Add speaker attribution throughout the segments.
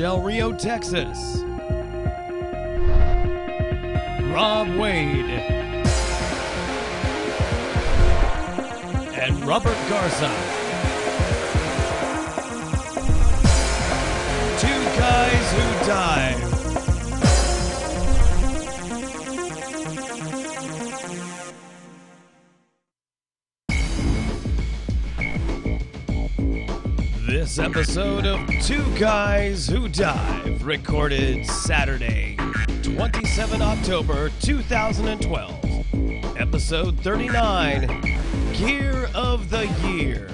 Speaker 1: Del Rio, Texas, Rob Wade and Robert Garza. Two guys who dive. This episode of Two Guys Who Dive, recorded Saturday, 27 October 2012, episode 39, Gear of the Year.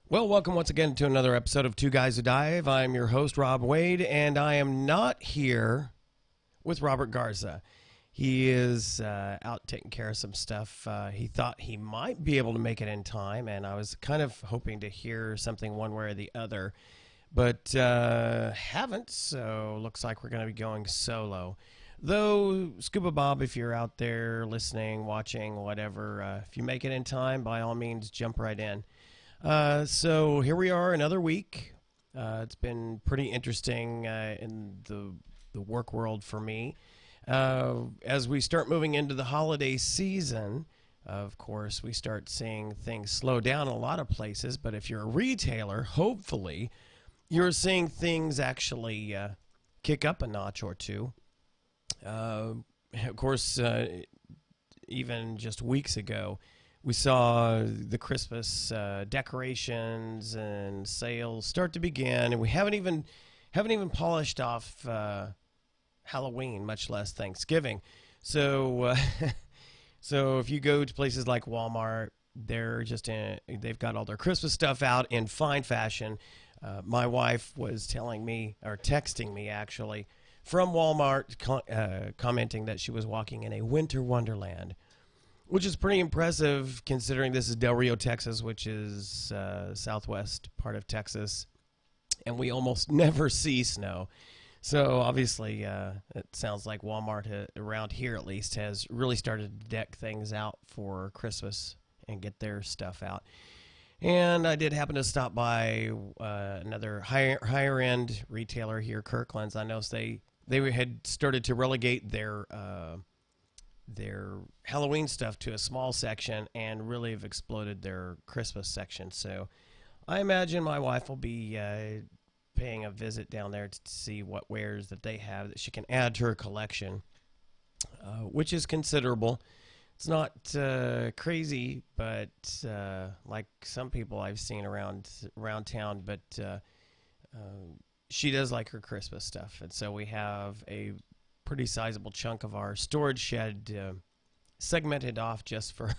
Speaker 1: Well, welcome once again to another episode of Two Guys Who Dive. I'm your host, Rob Wade, and I am not here with Robert Garza. He is out taking care of some stuff. He thought he might be able to make it in time, and I was kind of hoping to hear something one way or the other, but haven't, so looks like we're going to be going solo. Though, ScubaBob, if you're out there listening, watching, whatever, if you make it in time, by all means, jump right in. So here we are, another week. It's been pretty interesting in the work world for me. As we start moving into the holiday season, of course, we start seeing things slow down in a lot of places. But if you're a retailer, hopefully, you're seeing things actually kick up a notch or two. Of course, even just weeks ago, we saw the Christmas decorations and sales start to begin, and we haven't even polished off Halloween, much less Thanksgiving. So so if you go to places like Walmart, they've got all their Christmas stuff out in fine fashion. My wife was telling me, or texting me actually, from Walmart, commenting that she was walking in a winter wonderland, which is pretty impressive considering this is Del Rio, Texas, which is southwest part of Texas, and we almost never see snow. So obviously, it sounds like Walmart, around here at least, has really started to deck things out for Christmas and get their stuff out. And I did happen to stop by another higher end retailer here, Kirkland's. I noticed they had started to relegate their Halloween stuff to a small section and really have exploded their Christmas section. So I imagine my wife will be paying a visit down there to see what wares that they have that she can add to her collection, which is considerable. It's not crazy, but like some people I've seen around town, but she does like her Christmas stuff, and so we have a pretty sizable chunk of our storage shed segmented off just for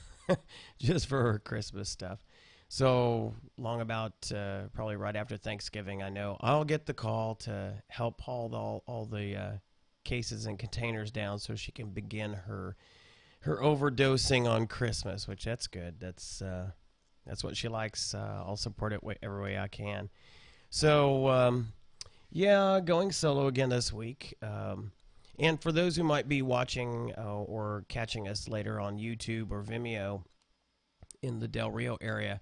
Speaker 1: her Christmas stuff. So long about probably right after Thanksgiving, I know I'll get the call to help haul all the cases and containers down so she can begin her overdosing on Christmas, which that's good. That's what she likes. I'll support it every way I can. So yeah, going solo again this week. And for those who might be watching or catching us later on YouTube or Vimeo in the Del Rio area,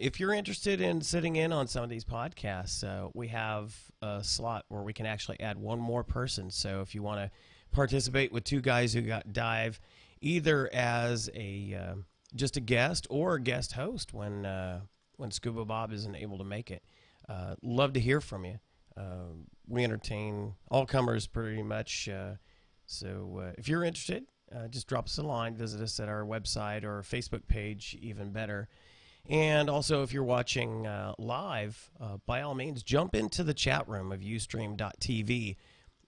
Speaker 1: if you're interested in sitting in on some of these podcasts, we have a slot where we can actually add one more person. So if you want to participate with Two Guys Who Got Dive, either as just a guest or a guest host when ScubaBob isn't able to make it, love to hear from you. We entertain all comers pretty much. So if you're interested, just drop us a line, visit us at our website or Facebook page, even better. And also, if you're watching live, by all means, jump into the chat room of Ustream.tv.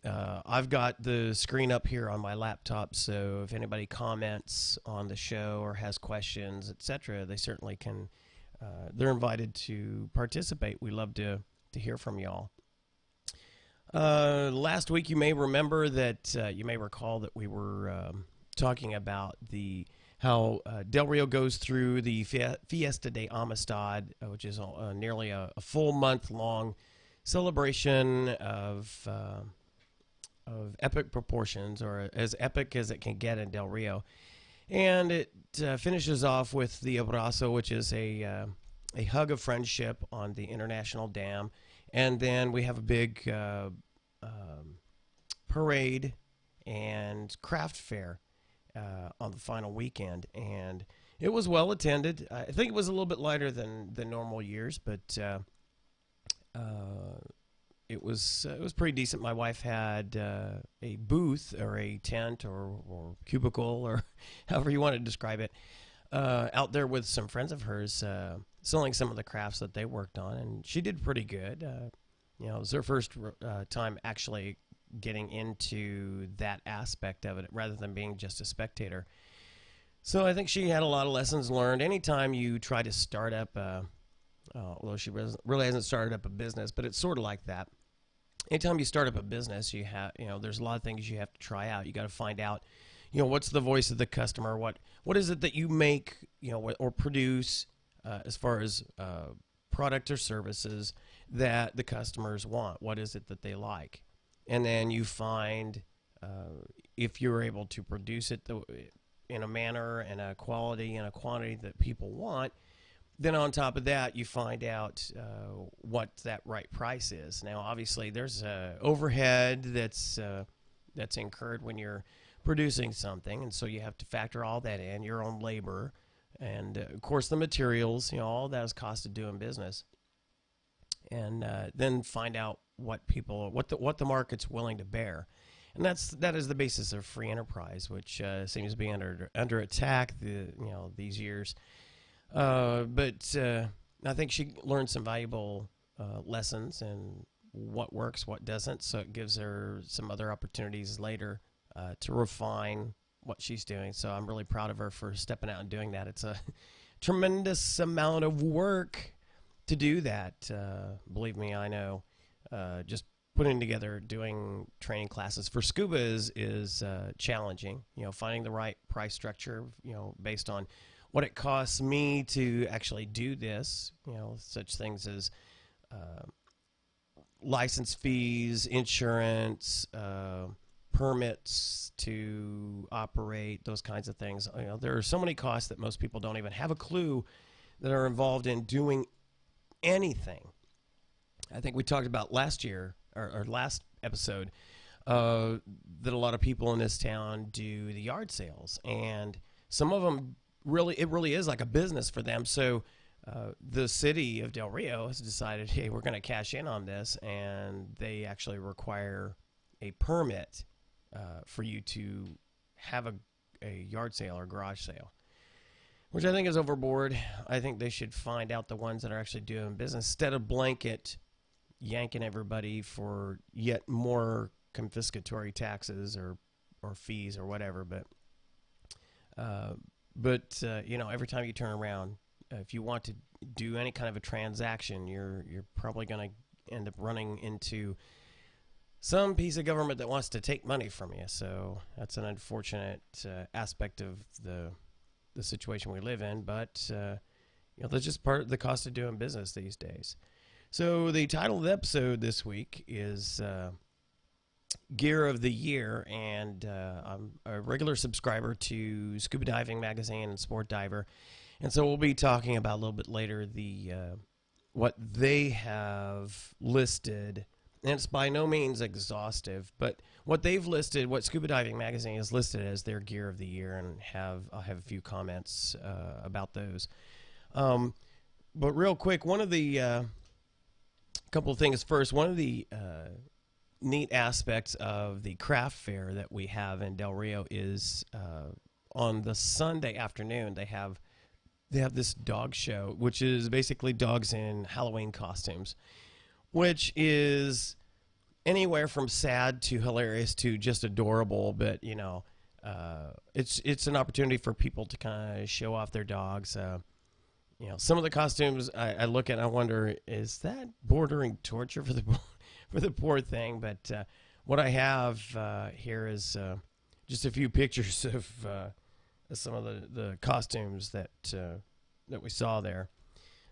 Speaker 1: I've got the screen up here on my laptop, so if anybody comments on the show or has questions, etc., they certainly can. They're invited to participate. We love to hear from y'all. Last week, you may recall that we were talking about how Del Rio goes through the Fiesta de Amistad, which is nearly a full month-long celebration of epic proportions, or as epic as it can get in Del Rio. And it finishes off with the abrazo, which is a hug of friendship on the International Dam. And then we have a big parade and craft fair on the final weekend. And it was well attended. I think it was a little bit lighter than the normal years, but it was pretty decent. My wife had a booth or a tent or cubicle or however you want to describe it out there with some friends of hers selling some of the crafts that they worked on, and she did pretty good. It was her first time actually getting into that aspect of it rather than being just a spectator. So I think she had a lot of lessons learned. Anytime you try to start up, although she really hasn't started up a business, but it's sort of like that. Anytime you start up a business, there's a lot of things you have to try out. You got to find out, what's the voice of the customer? What is it that you make, or produce as far as product or services that the customers want? What is it that they like? And then you find if you're able to produce it in a manner and a quality and a quantity that people want. Then on top of that, you find out what that right price is. Now, obviously, there's overhead that's incurred when you're producing something, and so you have to factor all that in, your own labor, and of course the materials. All that is cost of doing business, and then find out what the market's willing to bear, and that is the basis of free enterprise, which seems to be under attack these years. But I think she learned some valuable lessons and what works, what doesn't. So it gives her some other opportunities later to refine what she's doing. So I'm really proud of her for stepping out and doing that. It's a tremendous amount of work to do that. Believe me, I know. Just putting together, doing training classes for scuba is challenging. Finding the right price structure, based on what it costs me to actually do this, such things as license fees, insurance, permits to operate, those kinds of things. There are so many costs that most people don't even have a clue that are involved in doing anything. I think we talked about last year, or last episode, that a lot of people in this town do the yard sales, and some of them it really is like a business for them. So the city of Del Rio has decided, hey, we're going to cash in on this, and they actually require a permit for you to have a yard sale or garage sale, which I think is overboard. I think they should find out the ones that are actually doing business instead of blanket yanking everybody for yet more confiscatory taxes or fees or whatever. But every time you turn around, if you want to do any kind of a transaction, you're probably going to end up running into some piece of government that wants to take money from you. So that's an unfortunate aspect of the situation we live in. But that's just part of the cost of doing business these days. So the title of the episode this week is Gear of the Year, and I'm a regular subscriber to Scuba Diving Magazine and Sport Diver, and so we'll be talking about a little bit later what they have listed, and it's by no means exhaustive, but what they've listed, what Scuba Diving Magazine has listed as their Gear of the Year, and I'll have a few comments about those. But real quick, one of the couple of things first. One of the neat aspects of the craft fair that we have in Del Rio is on the Sunday afternoon they have this dog show, which is basically dogs in Halloween costumes, which is anywhere from sad to hilarious to just adorable. But it's an opportunity for people to kind of show off their dogs. Some of the costumes I look at and I wonder, is that bordering torture for the poor thing? But what I have here is just a few pictures of some of the costumes that we saw there.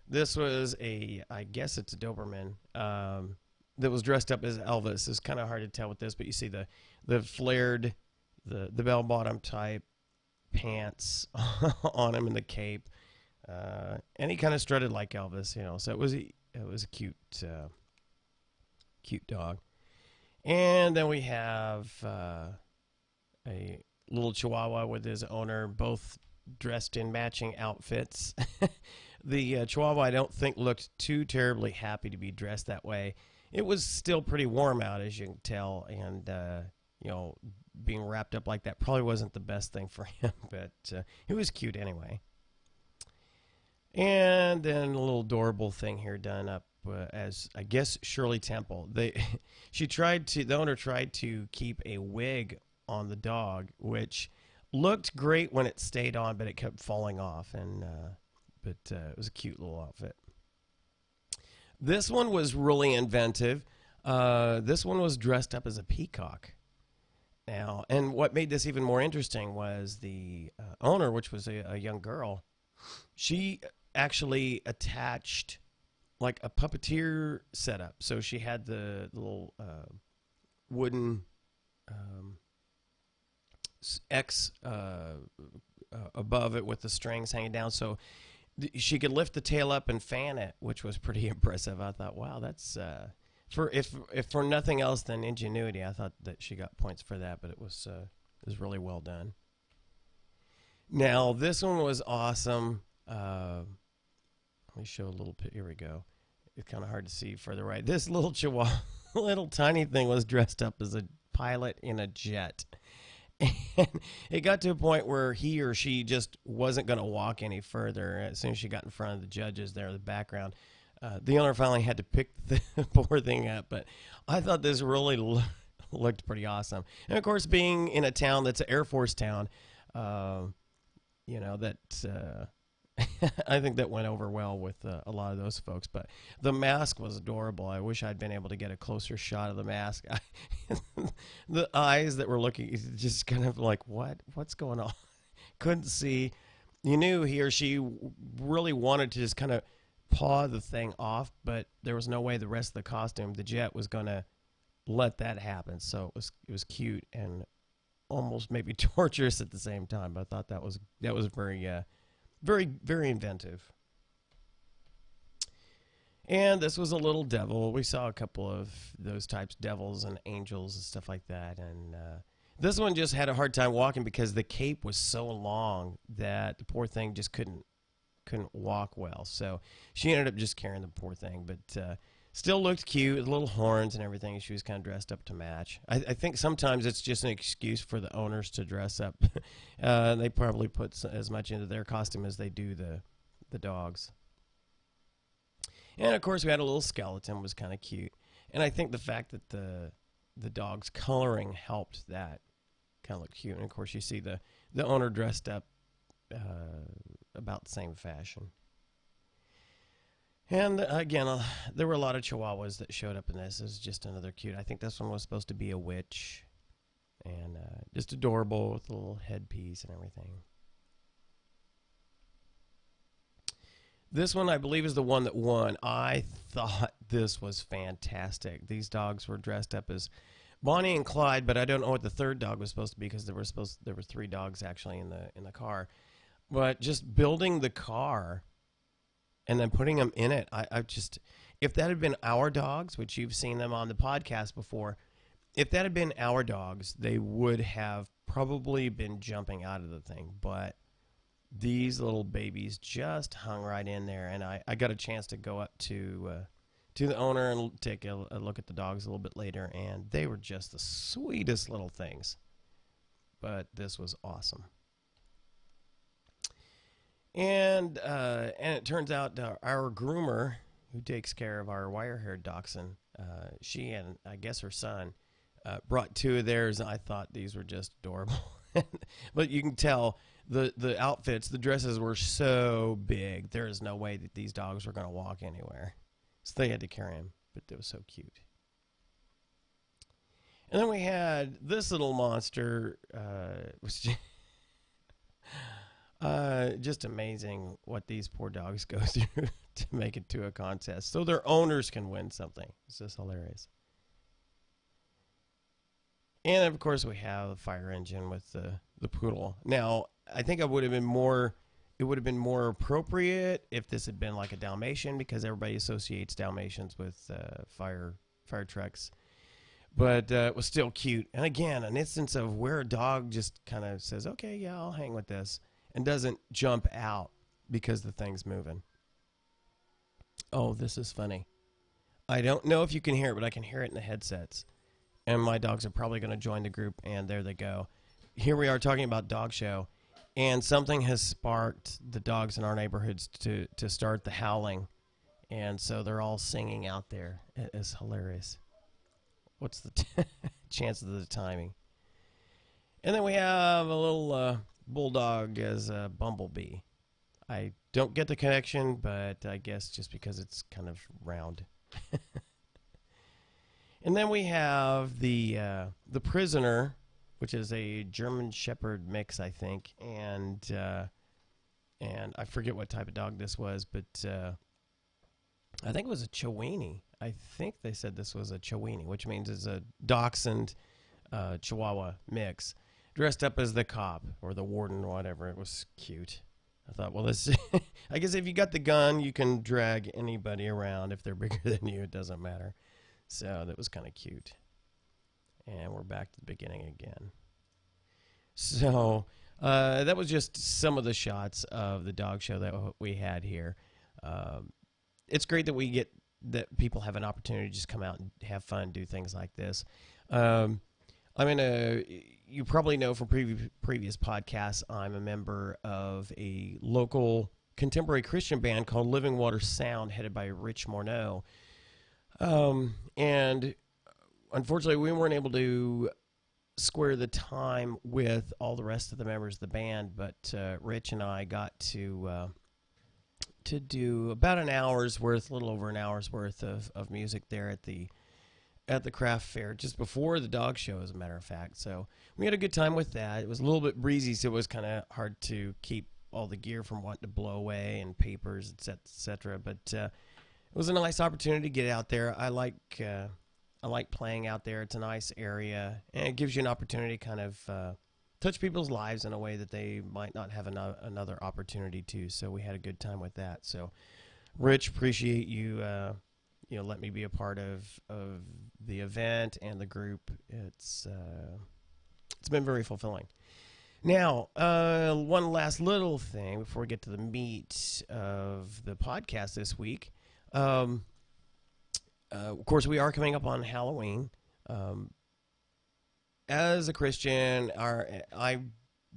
Speaker 1: This was I guess it's a Doberman that was dressed up as Elvis. It's kind of hard to tell with this, but you see the flared, the bell bottom type pants on him and the cape. And he kind of strutted like Elvis, So it was a cute dog. And then we have a little Chihuahua with his owner, both dressed in matching outfits. The Chihuahua, I don't think, looked too terribly happy to be dressed that way. It was still pretty warm out, as you can tell, and being wrapped up like that probably wasn't the best thing for him, but it was cute anyway. And then a little adorable thing here done up as, I guess, Shirley Temple. The owner tried to keep a wig on the dog, which looked great when it stayed on, but it kept falling off. But it was a cute little outfit. This one was really inventive. This one was dressed up as a peacock. Now, and what made this even more interesting was the owner, which was a young girl. She actually attached like a puppeteer setup. So she had the little wooden X above it with the strings hanging down. So she could lift the tail up and fan it, which was pretty impressive. I thought, wow, that's if for nothing else than ingenuity. I thought that she got points for that, but it was really well done. Now this one was awesome. Let me show a little bit. Here we go. It's kind of hard to see further right. This little Chihuahua, little tiny thing, was dressed up as a pilot in a jet. And it got to a point where he or she just wasn't going to walk any further. As soon as she got in front of the judges there in the background, the owner finally had to pick the poor thing up. But I thought this really looked pretty awesome. And, of course, being in a town that's an Air Force town, I think that went over well with a lot of those folks. But the mask was adorable. I wish I'd been able to get a closer shot of the mask. The eyes that were looking, just kind of like, what's going on? Couldn't see. You knew he or she really wanted to just kind of paw the thing off, but there was no way the rest of the costume, the jet, was going to let that happen. So it was cute and almost maybe torturous at the same time. But I thought that was very very, very inventive. And this was a little devil. We saw a couple of those types, devils and angels and stuff like that. And this one just had a hard time walking because the cape was so long that the poor thing just couldn't walk well. So she ended up just carrying the poor thing. But still looked cute, with little horns and everything. She was kind of dressed up to match. I think sometimes it's just an excuse for the owners to dress up. They probably put as much into their costume as they do the dogs. And, of course, we had a little skeleton, was kind of cute. And I think the fact that the dog's coloring helped that kind of look cute. And, of course, you see the owner dressed up about the same fashion. And again, there were a lot of Chihuahuas that showed up in this. It was just another cute. I think this one was supposed to be a witch. And just adorable with a little headpiece and everything. This one, I believe, is the one that won. I thought this was fantastic. These dogs were dressed up as Bonnie and Clyde, but I don't know what the third dog was supposed to be because there were three dogs actually in the car. But just building the car and then putting them in it, I just, if that had been our dogs, which you've seen them on the podcast before, if that had been our dogs, they would have probably been jumping out of the thing. But these little babies just hung right in there, and I got a chance to go up to the owner and take a look at the dogs a little bit later, and they were just the sweetest little things. But this was awesome. And it turns out our groomer, who takes care of our wire-haired dachshund, she and I guess her son brought two of theirs, and I thought these were just adorable. But you can tell the outfits, the dresses were so big. There is no way that these dogs were going to walk anywhere. So they had to carry him, but it was so cute. And then we had this little monster, was just amazing what these poor dogs go through to make it to a contest so their owners can win something. It's just hilarious. And of course we have the fire engine with the the poodle. Now, I think it would have been more appropriate if this had been like a Dalmatian, because everybody associates Dalmatians with fire trucks. But it was still cute. And again, an instance of where a dog just kind of says, okay, yeah, I'll hang with this, and doesn't jump out because the thing's moving. Oh, this is funny. I don't know if you can hear it, but I can hear it in the headsets. And my dogs are probably going to join the group, and there they go. Here we are talking about dog show, and something has sparked the dogs in our neighborhoods to start the howling. And so they're all singing out there. It is hilarious. What's the chance of the timing? And then we have a little bulldog as a bumblebee. I don't get the connection, but I guess just because it's kind of round. And then we have the prisoner, which is a German Shepherd mix, I think, and I forget what type of dog this was, but I think it was a Chiweenie. I think they said this was a Chiweenie, which means it's a Dachshund Chihuahua mix, dressed up as the cop or the warden or whatever. It was cute. I thought, well, this. I guess if you got the gun, you can drag anybody around. If they're bigger than you, it doesn't matter. So that was kind of cute. And we're back to the beginning again. So that was just some of the shots of the dog show that we had here. It's great that people have an opportunity to just come out and have fun, do things like this. You probably know from previous podcasts, I'm a member of a local contemporary Christian band called Living Water Sound, headed by Rich Morneau. And unfortunately, we weren't able to square the time with all the rest of the members of the band, but Rich and I got to do about a little over an hour's worth of music there at the craft fair, just before the dog show, as a matter of fact. So we had a good time with that. It was a little bit breezy, so it was kind of hard to keep all the gear from wanting to blow away, and papers, et cetera. But it was a nice opportunity to get out there. I like playing out there. It's a nice area, and it gives you an opportunity to kind of touch people's lives in a way that they might not have another opportunity to. So we had a good time with that. So, Rich, appreciate you. Let me be a part of the event and the group. It's been very fulfilling. Now, one last little thing before we get to the meat of the podcast this week. Of course, we are coming up on Halloween. As a Christian, I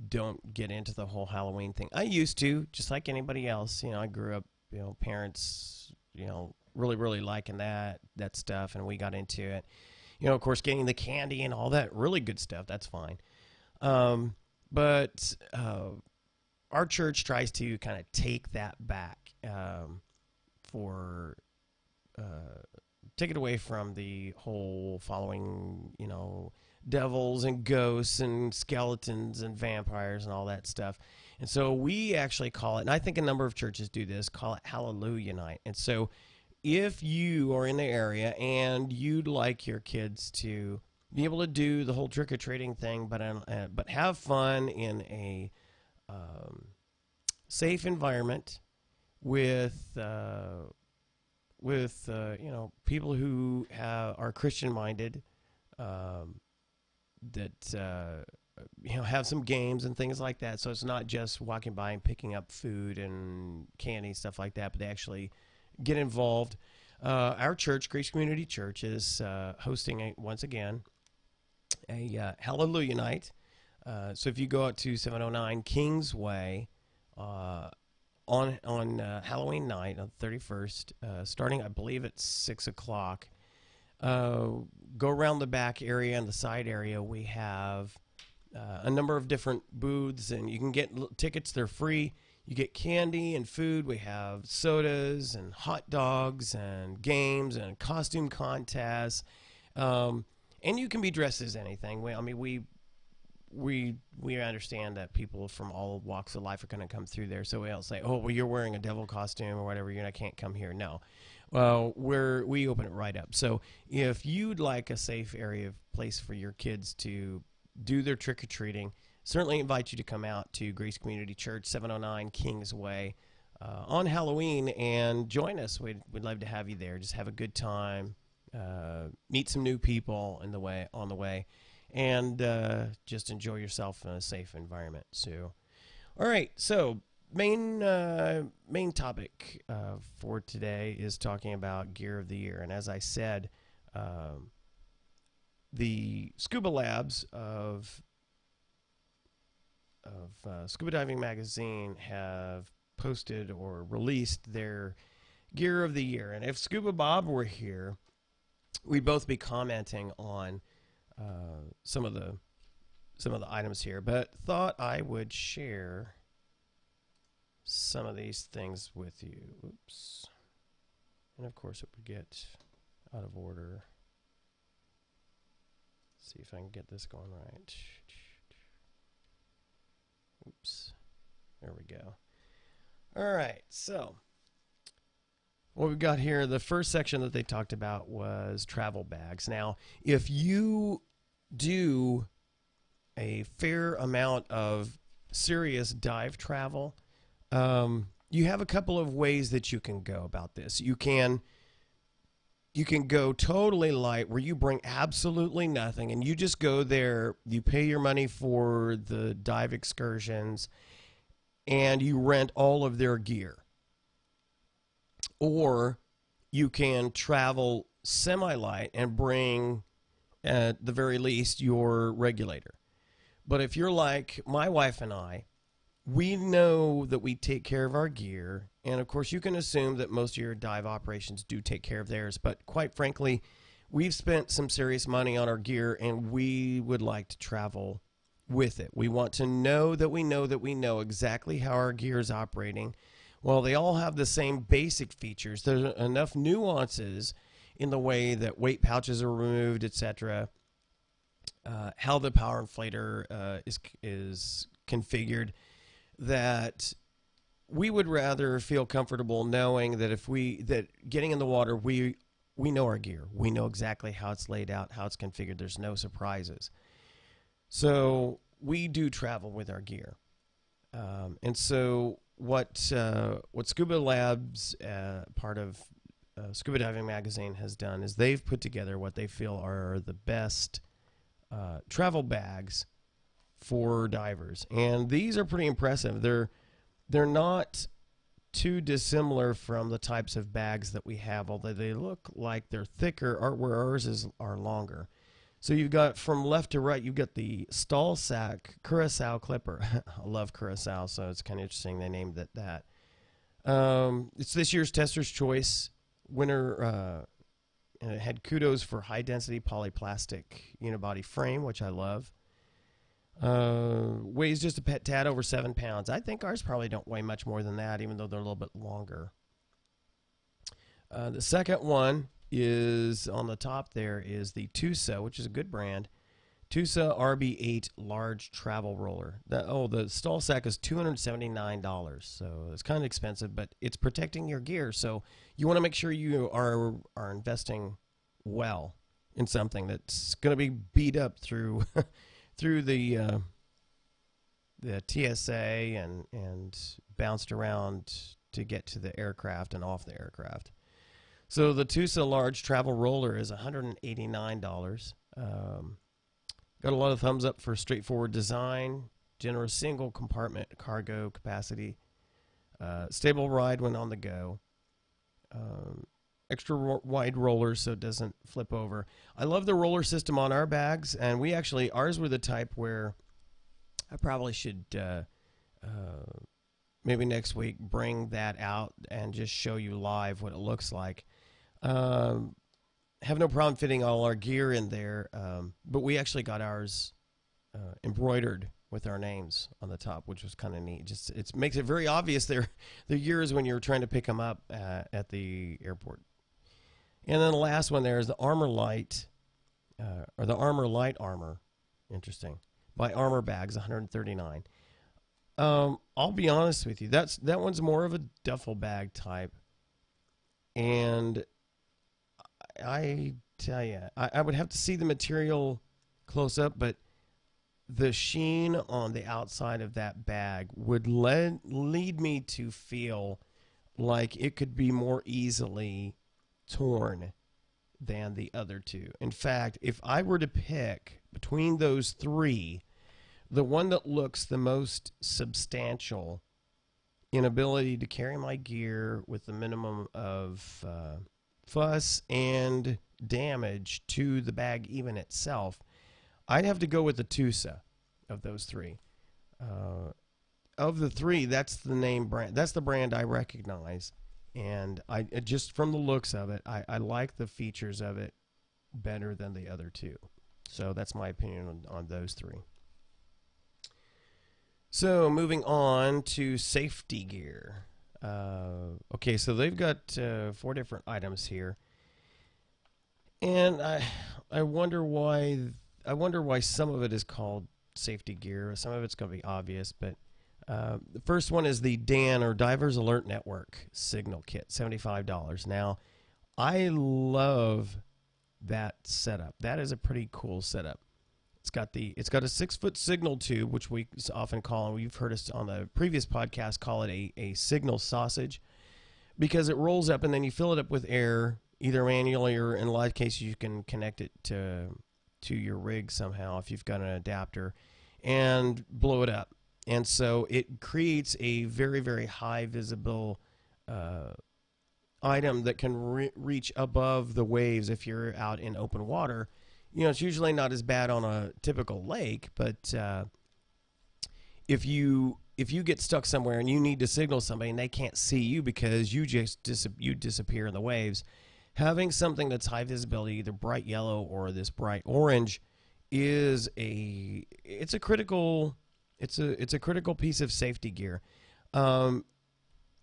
Speaker 1: don't get into the whole Halloween thing. I used to, just like anybody else. I grew up, parents, really, really liking that stuff, and we got into it. Of course, getting the candy and all that really good stuff, that's fine. But our church tries to kind of take that back take it away from the whole following, devils and ghosts and skeletons and vampires and all that stuff. And so we actually call it, and I think a number of churches do this, call it Hallelujah Night. And so if you are in the area and you'd like your kids to be able to do the whole trick-or-treating thing, but have fun in a safe environment with people who are Christian-minded, that have some games and things like that. So it's not just walking by and picking up food and candy, stuff like that, but they actually get involved. Our church, Grace Community Church, is hosting once again a Hallelujah Night. So if you go out to 709 Kingsway on Halloween night, on the 31st, starting, I believe, at 6 o'clock, go around the back area and the side area. We have a number of different booths, and you can get tickets. They're free. You get candy and food. We have sodas and hot dogs and games and costume contests. And you can be dressed as anything. We understand that people from all walks of life are going to come through there. So we don't say, oh, well, you're wearing a devil costume or whatever, I can't come here. No. Well, we open it right up. So if you'd like a safe place for your kids to do their trick-or-treating, certainly invite you to come out to Grace Community Church, 709 Kingsway, on Halloween and join us. We'd love to have you there. Just have a good time, meet some new people on the way, and just enjoy yourself in a safe environment. So, all right. So main topic for today is talking about Gear of the Year, and as I said, the Scuba Labs of Scuba Diving Magazine have posted or released their Gear of the Year. And if ScubaBob were here, we'd both be commenting on some of the items here, but thought I would share some of these things with you. Oops. And of course it would get out of order. Let's see if I can get this going right. Oops. There we go. All right, so what we've got here, the first section that they talked about was travel bags. Now, if you do a fair amount of serious dive travel, you have a couple of ways that you can go about this. You can go totally light, where you bring absolutely nothing and you just go there, you pay your money for the dive excursions, and you rent all of their gear. Or you can travel semi-light and bring, at the very least, your regulator. But if you're like my wife and I, we know that we take care of our gear, and of course you can assume that most of your dive operations do take care of theirs, but quite frankly, we've spent some serious money on our gear, and we would like to travel with it. We want to know that we know exactly how our gear is operating. Well, they all have the same basic features. There's enough nuances in the way that weight pouches are removed, etc., how the power inflator is configured, that we would rather feel comfortable knowing that getting in the water, we know our gear. We know exactly how it's laid out, how it's configured. There's no surprises. So we do travel with our gear. And so what Scuba Labs, part of Scuba Diving Magazine, has done is they've put together what they feel are the best travel bags for divers, and these are pretty impressive. They're not too dissimilar from the types of bags that we have, although they look like they're thicker, where ours are longer. So you've got, from left to right, you've got the stall sack Curacao clipper. I love Curacao, so it's kind of interesting they named it that. It's this year's Tester's Choice winner, and it had kudos for high-density polyplastic unibody frame, which I love. Weighs just a tad over 7 pounds. I think ours probably don't weigh much more than that, even though they're a little bit longer. The second one is on the top. There is the Tusa, which is a good brand. Tusa RB8 large travel roller. The stall sack is $279, so it's kind of expensive, but it's protecting your gear. So you want to make sure you are investing well in something that's going to be beat up through through the TSA and bounced around to get to the aircraft and off the aircraft. So the Tusa large travel roller is $189. Got a lot of thumbs up for straightforward design, generous single compartment cargo capacity, stable ride when on the go, extra wide rollers so it doesn't flip over. I love the roller system on our bags, and ours were the type where I probably should maybe next week bring that out and just show you live what it looks like. Have no problem fitting all our gear in there, but we actually got ours embroidered with our names on the top, which was kind of neat. Just it makes it very obvious they're yours when you're trying to pick them up at the airport. And then the last one there is the Armor Light, or the Armor Light Armor. Interesting. By Armor Bags, $139. I'll be honest with you, that one's more of a duffel bag type, and I tell you, I would have to see the material close up, but the sheen on the outside of that bag would lead me to feel like it could be more easily torn than the other two. In fact, if I were to pick between those three, the one that looks the most substantial in ability to carry my gear with the minimum of fuss and damage to the bag even itself, I'd have to go with the Tusa of those three. Of the three, that's the name brand. That's the brand I recognize, and I just from the looks of it, I like the features of it better than the other two. So that's my opinion on those three. So moving on to safety gear. Okay, so they've got 4 different items here, and I wonder why some of it is called safety gear. Some of it's going to be obvious, but the first one is the DAN, or Divers Alert Network Signal Kit, $75. Now, I love that setup. That is a pretty cool setup. It's got a 6-foot signal tube, which we often call, and we've heard us on the previous podcast call it a signal sausage, because it rolls up and then you fill it up with air, either manually or in a lot of cases you can connect it to your rig somehow if you've got an adapter, and blow it up. And so it creates a very, very high visible item that can reach above the waves if you're out in open water. You know, it's usually not as bad on a typical lake, but if you get stuck somewhere and you need to signal somebody and they can't see you because you just disappear in the waves, having something that's high visibility, either bright yellow or this bright orange, is a critical piece of safety gear.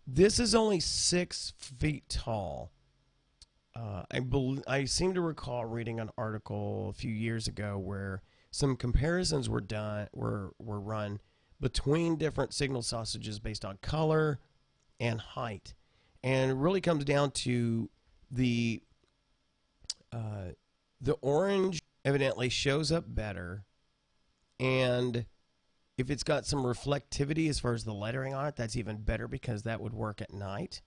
Speaker 1: This is only 6 feet tall. I seem to recall reading an article a few years ago where some comparisons were run between different signal sausages based on color and height, and it really comes down to the orange evidently shows up better, and if it's got some reflectivity as far as the lettering on it, that's even better because that would work at night.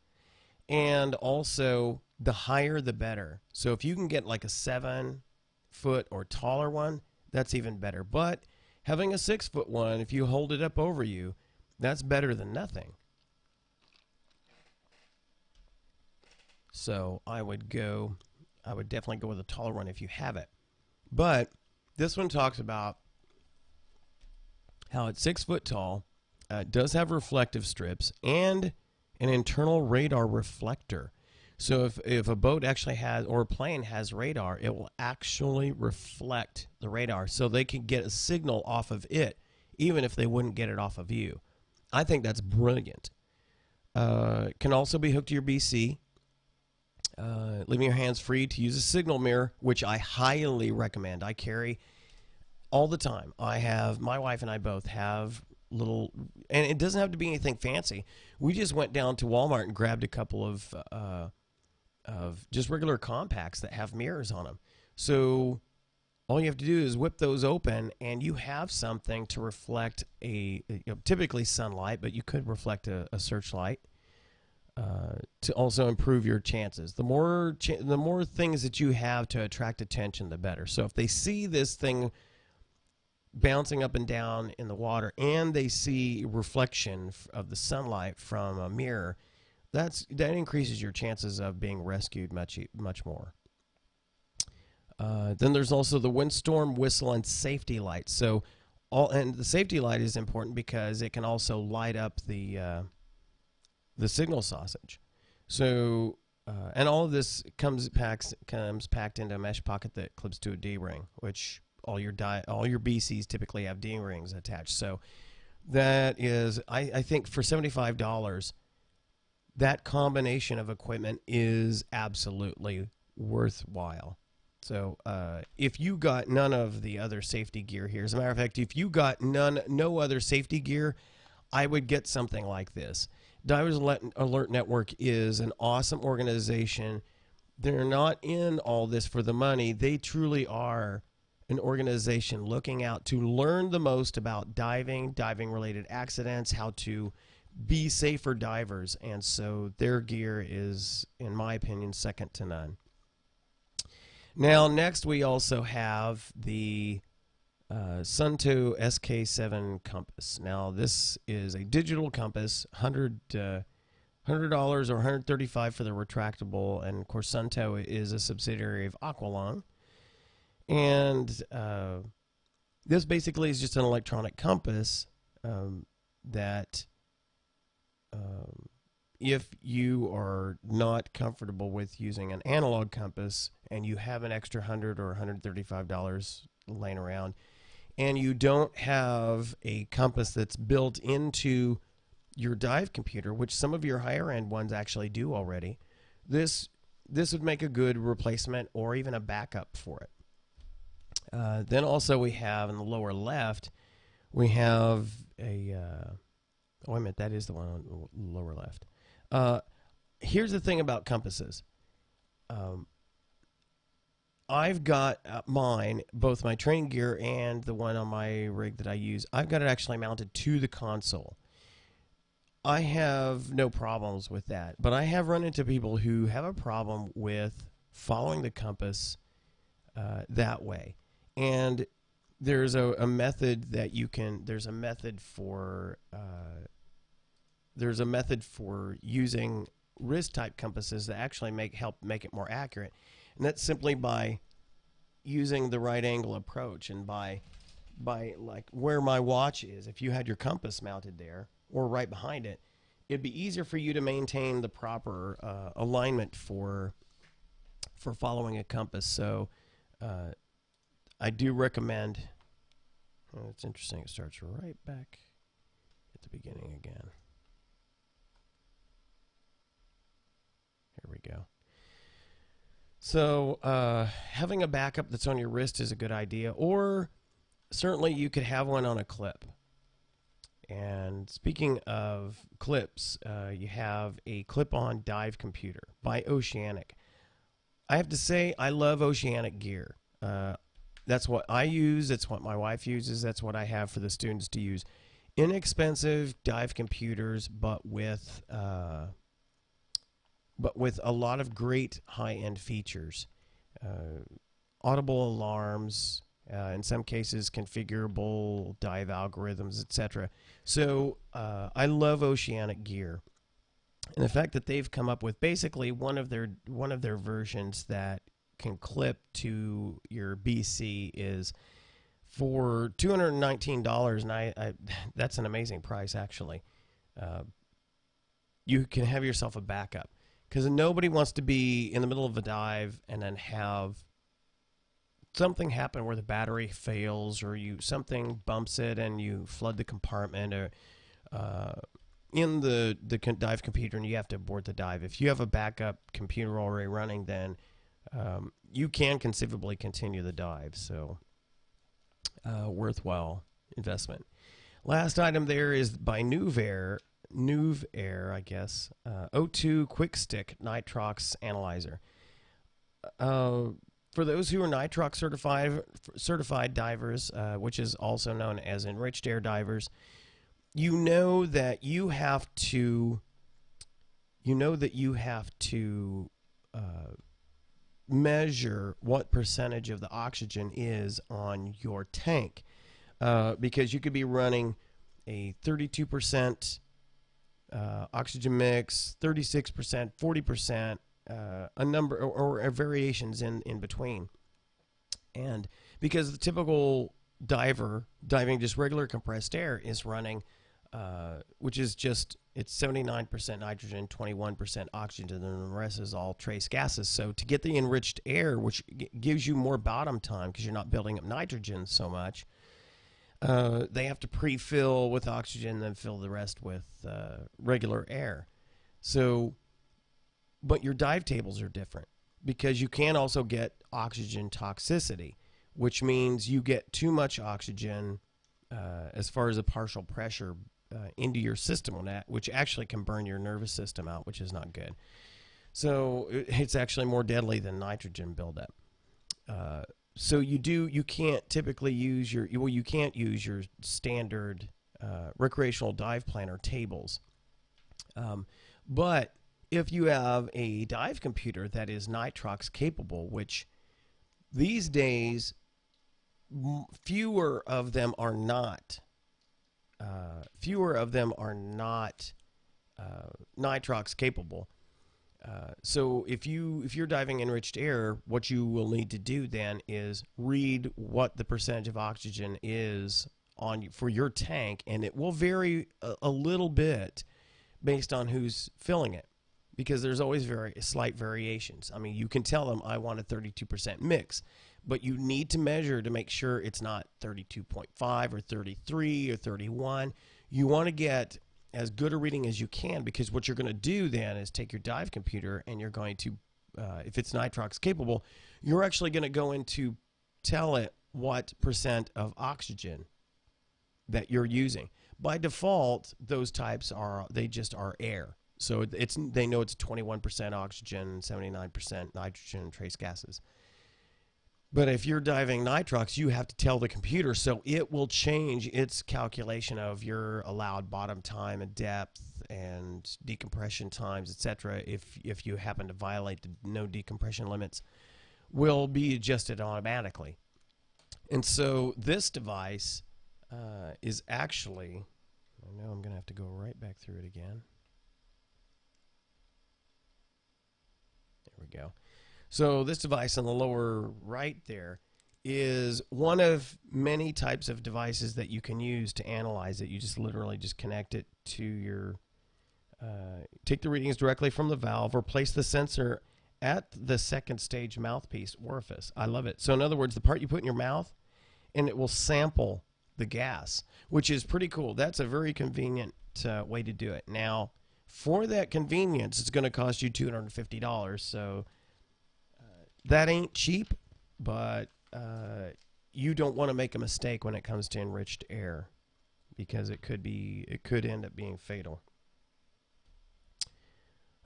Speaker 1: And also, the higher the better. So if you can get like a 7-foot or taller one, that's even better. But having a 6-foot one, if you hold it up over you, that's better than nothing. So I would definitely go with a taller one if you have it. But this one talks about how it's 6 foot tall, does have reflective strips, and an internal radar reflector. So if a boat actually has, or a plane has radar, it will actually reflect the radar so they can get a signal off of it, even if they wouldn't get it off of you. I think that's brilliant. Can also be hooked to your BC, leaving your hands free to use a signal mirror, which I highly recommend. I carry all the time. My wife and I both have little, and it doesn't have to be anything fancy. We just went down to Walmart and grabbed a couple of just regular compacts that have mirrors on them. So all you have to do is whip those open, and you have something to reflect typically sunlight, but you could reflect a searchlight to also improve your chances. The more things that you have to attract attention, the better. So if they see this thing bouncing up and down in the water and they see reflection of the sunlight from a mirror, that increases your chances of being rescued much more. Then there's also the windstorm whistle and safety light. So and the safety light is important because it can also light up the signal sausage. So and all of this comes packed into a mesh pocket that clips to a D-ring, which all your BCs typically have D-rings attached. So that is, I think for $75, that combination of equipment is absolutely worthwhile. So if you got none of the other safety gear here, as a matter of fact, if you got no other safety gear, I would get something like this. Divers Alert Network is an awesome organization. They're not in all this for the money. They truly are an organization looking out to learn the most about diving, diving-related accidents, how to be safer divers. And so their gear is, in my opinion, second to none. Now, next we also have the Sunto SK7 compass. Now, this is a digital compass, $100 or $135 for the retractable, and of course Sunto is a subsidiary of Aqualung. And this basically is just an electronic compass that if you are not comfortable with using an analog compass and you have an extra $100 or $135 laying around, and you don't have a compass that's built into your dive computer, which some of your higher end ones actually do already, this would make a good replacement or even a backup for it. Then also we have in the lower left, we have a, oh, wait a minute, that is the one on the lower left. Here's the thing about compasses. I've got mine, both my training gear and the one on my rig that I use, I've got it actually mounted to the console. I have no problems with that, but I have run into people who have a problem with following the compass that way. And there's a method that you can, there's a method for using wrist type compasses that actually help make it more accurate. And that's simply by using the right angle approach, and by like where my watch is. If you had your compass mounted there or right behind it, it'd be easier for you to maintain the proper alignment for following a compass. So I do recommend. It's interesting. It starts right back at the beginning again. Here we go. So having a backup that's on your wrist is a good idea, or certainly you could have one on a clip. And speaking of clips, you have a clip-on dive computer by Oceanic. I have to say, I love Oceanic gear. That's what I use. That's what my wife uses. That's what I have for the students to use. Inexpensive dive computers, but with a lot of great high-end features. Audible alarms, in some cases configurable dive algorithms, etc. So I love Oceanic gear. And the fact that they've come up with basically one of their versions that can clip to your BC is for $219, and I that's an amazing price, actually. You can have yourself a backup, because nobody wants to be in the middle of a dive and then have something happen where the battery fails, or something bumps it and you flood the compartment, or in the dive computer, and you have to abort the dive. If you have a backup computer already running, then you can conceivably continue the dive. So worthwhile investment. Last item there is by Nuvair, I guess, O2 Quick Stick Nitrox Analyzer. For those who are Nitrox certified divers, which is also known as enriched air divers, you know that you have to measure what percentage of the oxygen is on your tank, because you could be running a 32% oxygen mix, 36%, 40%, a number or variations in between. And because the typical diver diving just regular compressed air is running, which is just, it's 79% nitrogen, 21% oxygen, and the rest is all trace gases. So to get the enriched air, which gives you more bottom time because you're not building up nitrogen so much, they have to pre-fill with oxygen and then fill the rest with regular air. So, but your dive tables are different, because you can also get oxygen toxicity, which means you get too much oxygen as far as a partial pressure into your system on that, which actually can burn your nervous system out, which is not good. So it's actually more deadly than nitrogen buildup. So you can't typically use you can't use your standard recreational dive planner tables. But if you have a dive computer that is nitrox capable, which these days fewer of them are not nitrox capable. So if you're diving enriched air, what you will need to do then is read what the percentage of oxygen is for your tank, and it will vary a little bit based on who's filling it, because there's always very slight variations. I mean, you can tell them I want a 32% mix, but you need to measure to make sure it's not 32.5 or 33 or 31. You want to get as good a reading as you can, because what you're going to do then is take your dive computer and you're going to, if it's nitrox capable, you're actually going to go in to tell it what percent of oxygen that you're using. By default, those types just are air. So they know it's 21% oxygen, 79% nitrogen, trace gases. But if you're diving nitrox, you have to tell the computer, so it will change its calculation of your allowed bottom time and depth and decompression times, etc. If you happen to violate the no decompression limits, will be adjusted automatically. And so this device is actually, I know I'm going to have to go right back through it again. There we go. So this device on the lower right there is one of many types of devices that you can use to analyze it. You just literally just connect it to your, take the readings directly from the valve, or place the sensor at the second stage mouthpiece orifice. I love it. So in other words, the part you put in your mouth, and it will sample the gas, which is pretty cool. That's a very convenient way to do it. Now, for that convenience, it's going to cost you $250. So that ain't cheap, but you don't want to make a mistake when it comes to enriched air, because it could end up being fatal.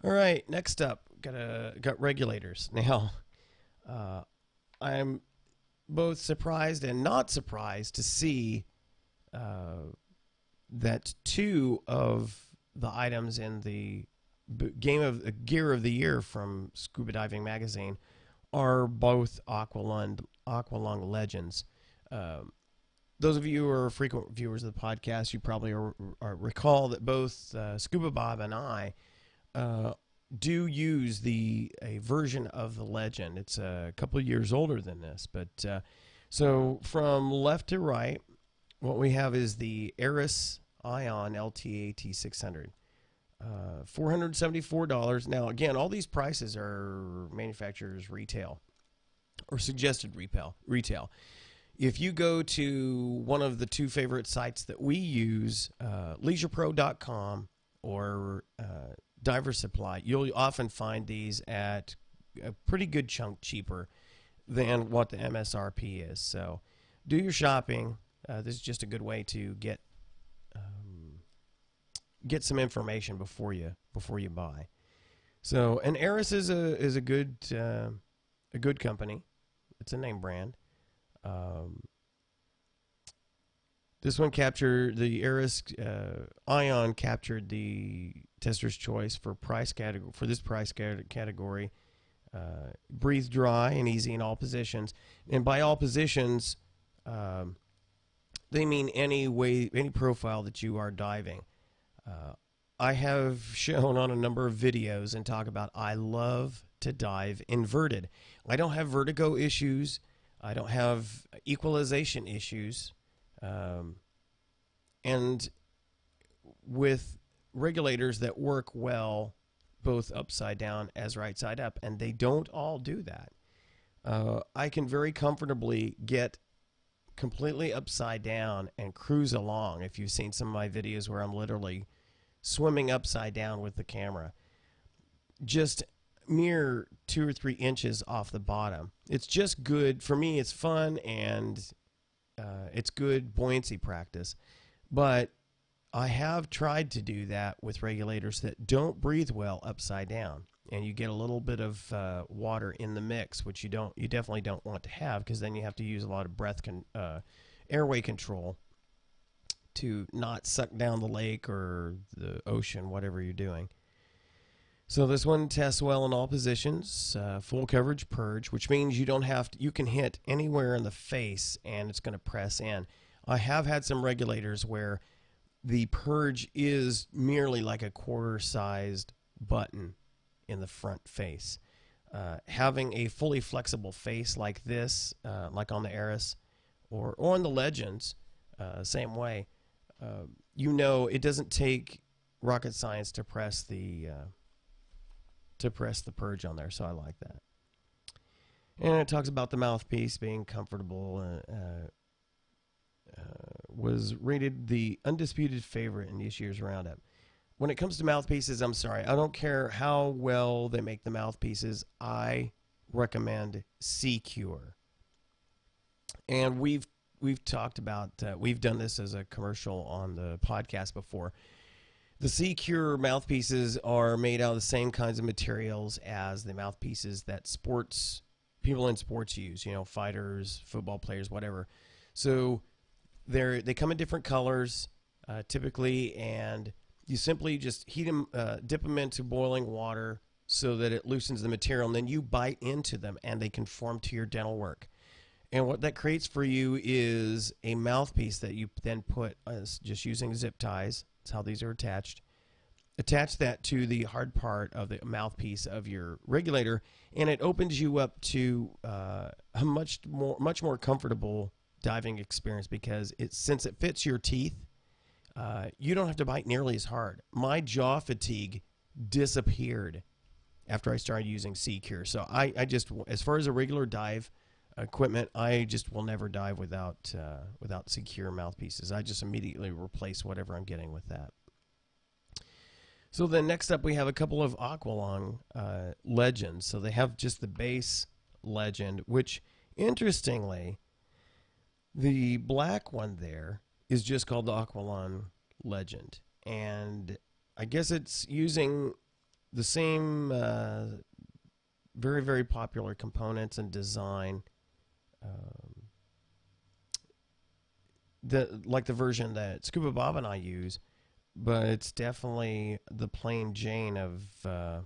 Speaker 1: All right, next up, got regulators. Now, I'm both surprised and not surprised to see that two of the items in the gear of the year from Scuba Diving Magazine are both Aqualung Legends. Those of you who are frequent viewers of the podcast, you probably recall that both ScubaBob and I do use a version of the Legend. It's a couple of years older than this, but so from left to right, what we have is the Aris Ion LTA T600. $474. Now, again, all these prices are manufacturer's retail or suggested retail. If you go to one of the two favorite sites that we use, leisurepro.com or Diver Supply, you'll often find these at a pretty good chunk cheaper than what the MSRP is. So do your shopping. This is just a good way to get some information before you buy. So, and Aris is a good company. It's a name brand. This one captured the Aris Ion captured the tester's choice for this price category. Breathe dry and easy in all positions, and by all positions, they mean any profile that you are diving. I have shown on a number of videos and talk about I love to dive inverted. I don't have vertigo issues. I don't have equalization issues. And with regulators that work well both upside down as right side up, and they don't all do that. I can very comfortably get completely upside down and cruise along. If you've seen some of my videos where I'm literally swimming upside down with the camera, just mere 2 or 3 inches off the bottom. It's just good for me. It's fun, and it's good buoyancy practice. But I have tried to do that with regulators that don't breathe well upside down. and you get a little bit of water in the mix, which you definitely don't want to have, because then you have to use a lot of airway control to not suck down the lake or the ocean, whatever you're doing. So this one tests well in all positions, full coverage purge, which means you can hit anywhere in the face and it's going to press in. I have had some regulators where the purge is merely like a quarter-sized button in the front face. Having a fully flexible face like this, like on the Eris or on the Legends, same way, it doesn't take rocket science to press the purge on there, so I like that. And it talks about the mouthpiece being comfortable. Was rated the undisputed favorite in this year's roundup. When it comes to mouthpieces, I'm sorry, I don't care how well they make the mouthpieces. I recommend Secure. And we've talked about, we've done this as a commercial on the podcast before. The Secure mouthpieces are made out of the same kinds of materials as the mouthpieces that people in sports use, fighters, football players, whatever. So they come in different colors, typically, and you simply just heat them, dip them into boiling water so that it loosens the material, and then you bite into them, and they conform to your dental work. And what that creates for you is a mouthpiece that you then put, just using zip ties. That's how these are attached. Attach that to the hard part of the mouthpiece of your regulator, and it opens you up to a much more comfortable diving experience, because since it fits your teeth, you don't have to bite nearly as hard. My jaw fatigue disappeared after I started using Secure. So I just, as far as a regular dive equipment, I just will never dive without Secure mouthpieces. I just immediately replace whatever I'm getting with that. So then next up we have a couple of Aqualung Legends. So they have just the base Legend, which interestingly, the black one there is just called the Aqualung Legend. And I guess it's using the same very, very popular components and design, like the version that ScubaBob and I use, but it's definitely the plain Jane of the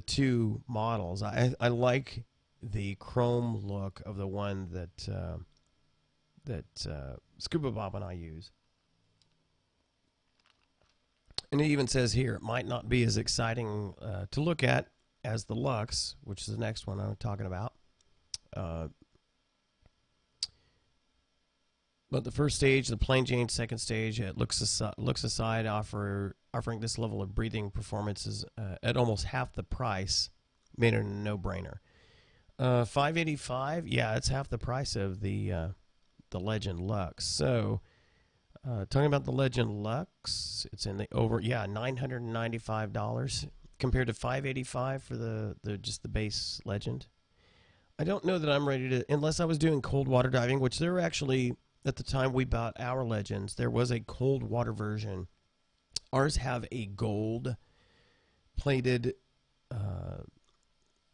Speaker 1: two models. I like the chrome look of the one that ScubaBob and I use. And it even says here, it might not be as exciting to look at as the Lux, which is the next one I'm talking about. But the first stage, the plain Jane, second stage, it looks aside, offering this level of breathing performances at almost half the price, made it a no-brainer. $585, yeah, it's half the price of the Legend Lux. So, talking about the Legend Lux, it's in the $995 compared to $585 for just the base Legend. I don't know that I'm ready to, unless I was doing cold water diving, which there were actually, at the time we bought our Legends, there was a cold water version. Ours have a gold plated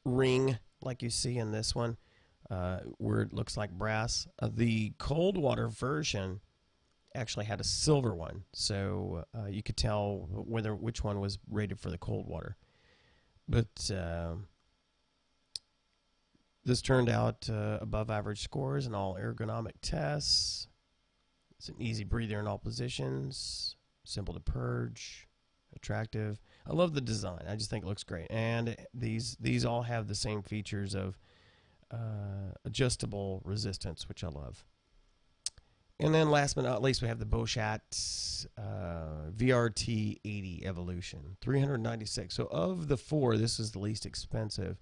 Speaker 1: ring like you see in this one, where it looks like brass. The cold water version actually had a silver one, so you could tell which one was rated for the cold water. But this turned out above average scores in all ergonomic tests. It's an easy breather in all positions, simple to purge, attractive. I love the design. I just think it looks great. And these all have the same features of adjustable resistance, which I love. And then last but not least, we have the Bochat VRT 80 Evolution, $396. So of the four, this is the least expensive.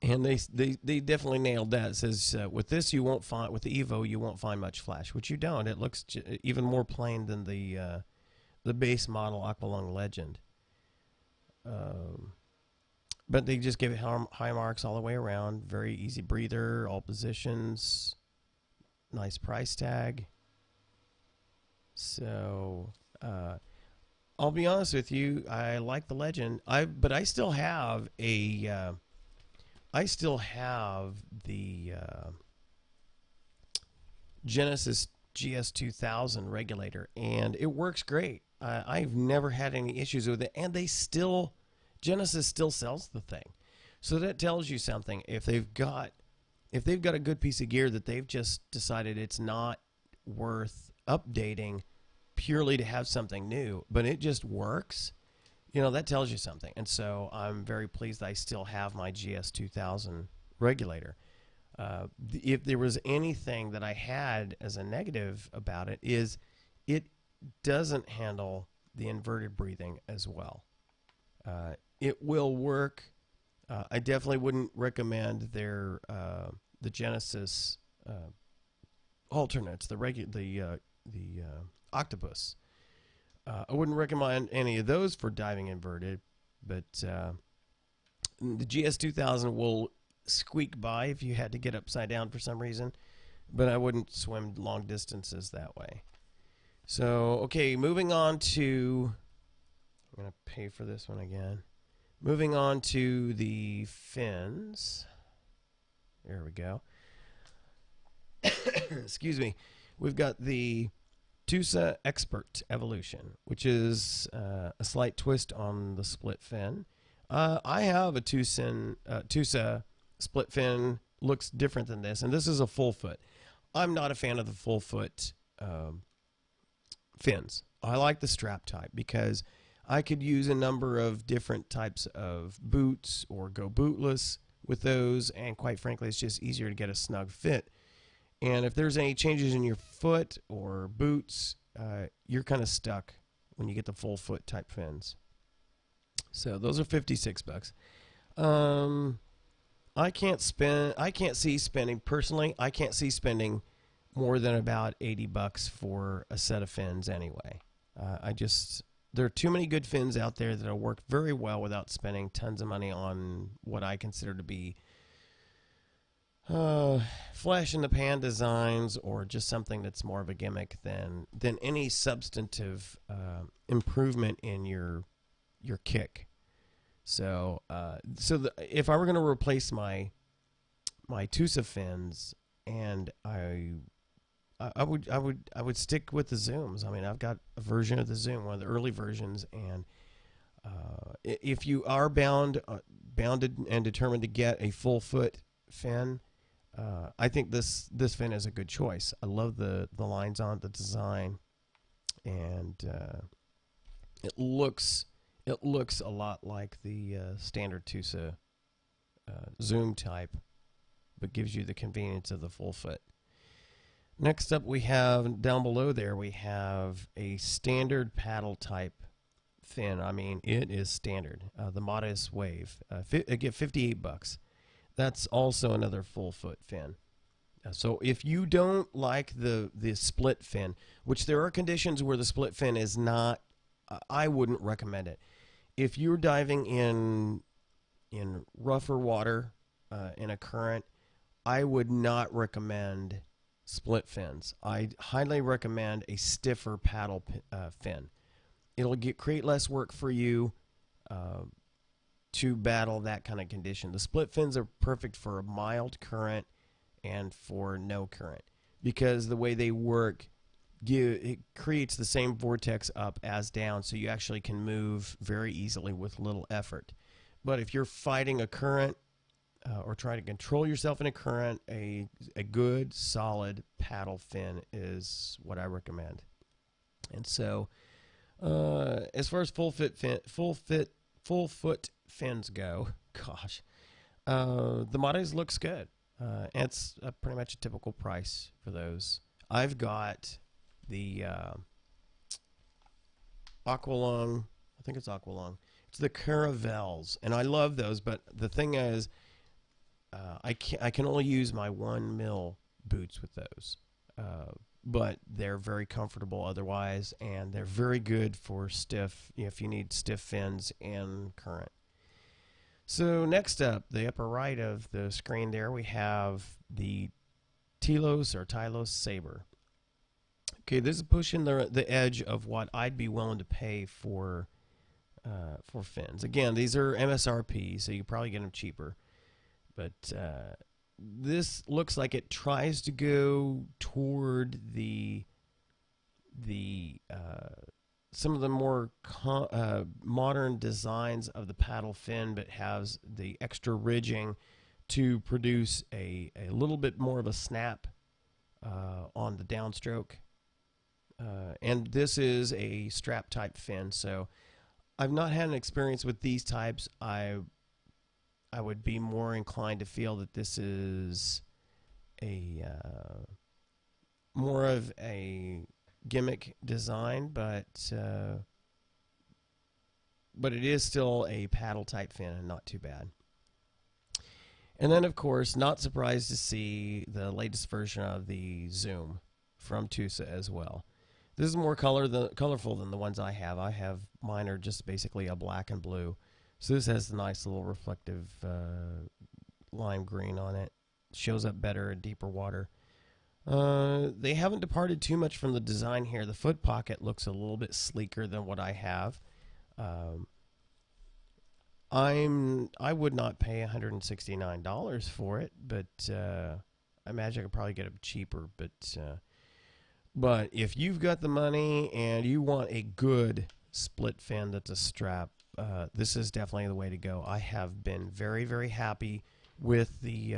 Speaker 1: And they definitely nailed that. It says with this with the Evo you won't find much flash, which you don't. It looks even more plain than the base model Aqualung Legend. But they just give it high marks all the way around. Very easy breather, all positions. Nice price tag. So I'll be honest with you. I like the Legend. But I still have the Genesis GS2000 regulator, and it works great. I've never had any issues with it, and Genesis still sells the thing. So that tells you something. If they've got a good piece of gear that they've just decided it's not worth updating purely to have something new, but it just works, that tells you something. And so I'm very pleased I still have my GS2000 regulator. If there was anything that I had as a negative about it, is it doesn't handle the inverted breathing as well. It will work. I definitely wouldn't recommend the Genesis alternates, the Octopus. I wouldn't recommend any of those for diving inverted, but the GS2000 will squeak by if you had to get upside down for some reason, but I wouldn't swim long distances that way. So, okay, moving on to, I'm going to pay for this one again. Moving on to the fins. There we go. Excuse me. We've got the Tusa Expert Evolution, which is a slight twist on the split fin. I have a Tusa split fin, looks different than this, and this is a full foot. I'm not a fan of the full foot fins. I like the strap type because I could use a number of different types of boots or go bootless with those, and quite frankly, it's just easier to get a snug fit. And if there's any changes in your foot or boots, you're kind of stuck when you get the full foot type fins. So those are $56. I can't see spending personally. I can't see spending more than about $80 for a set of fins anyway. There are too many good fins out there that'll work very well without spending tons of money on what I consider to be flash in the pan designs, or just something that's more of a gimmick than any substantive improvement in your kick. So if I were going to replace my Tusa fins, and I would stick with the Zooms. I mean, I've got a version of the Zoom, one of the early versions, and if you are bounded and determined to get a full foot fin, I think this fin is a good choice. I love the lines on the design, and it looks a lot like the standard Tusa Zoom type, but gives you the convenience of the full foot. Next up, we have down below there, we have a standard paddle type fin. I mean, it is standard. The Modest Wave. I get $58. That's also another full foot fin. So if you don't like the split fin, which there are conditions where the split fin is not, I wouldn't recommend it. If you're diving in rougher water, in a current, I would not recommend split fins. I highly recommend a stiffer paddle fin. It'll create less work for you to battle that kind of condition. The split fins are perfect for a mild current and for no current, because the way they work, it creates the same vortex up as down, so you actually can move very easily with little effort. But if you're fighting a current or trying to control yourself in a current, a good solid paddle fin is what I recommend. And so as far as full foot fins go, gosh, the Mares looks good. It's pretty much a typical price for those. I've got the Aqualung. I think it's Aqualung. It's the Caravels, and I love those. But the thing is, I can only use my 1 mil boots with those. But they're very comfortable otherwise, and they're very good for stiff, if you need stiff fins in current. So next up, the upper right of the screen there, we have the Tylos Saber. Okay, this is pushing the edge of what I'd be willing to pay for fins. Again, these are MSRP, so you probably get them cheaper. But this looks like it tries to go toward the some of the more modern designs of the paddle fin, but has the extra ridging to produce a little bit more of a snap on the downstroke. And this is a strap type fin, so I've not had an experience with these types. I would be more inclined to feel that this is a more of a gimmick design, but it is still a paddle type fin and not too bad. And then, of course, not surprised to see the latest version of the Zoom from Tusa as well. This is more colorful than the ones I have. Mine are just basically a black and blue. So this has a nice little reflective lime green on it. Shows up better in deeper water. They haven't departed too much from the design here. The foot pocket looks a little bit sleeker than what I have. I would not pay $169 for it, but I imagine I could probably get it cheaper. But if you've got the money and you want a good split fin that's a strap, this is definitely the way to go. I have been very, very happy with the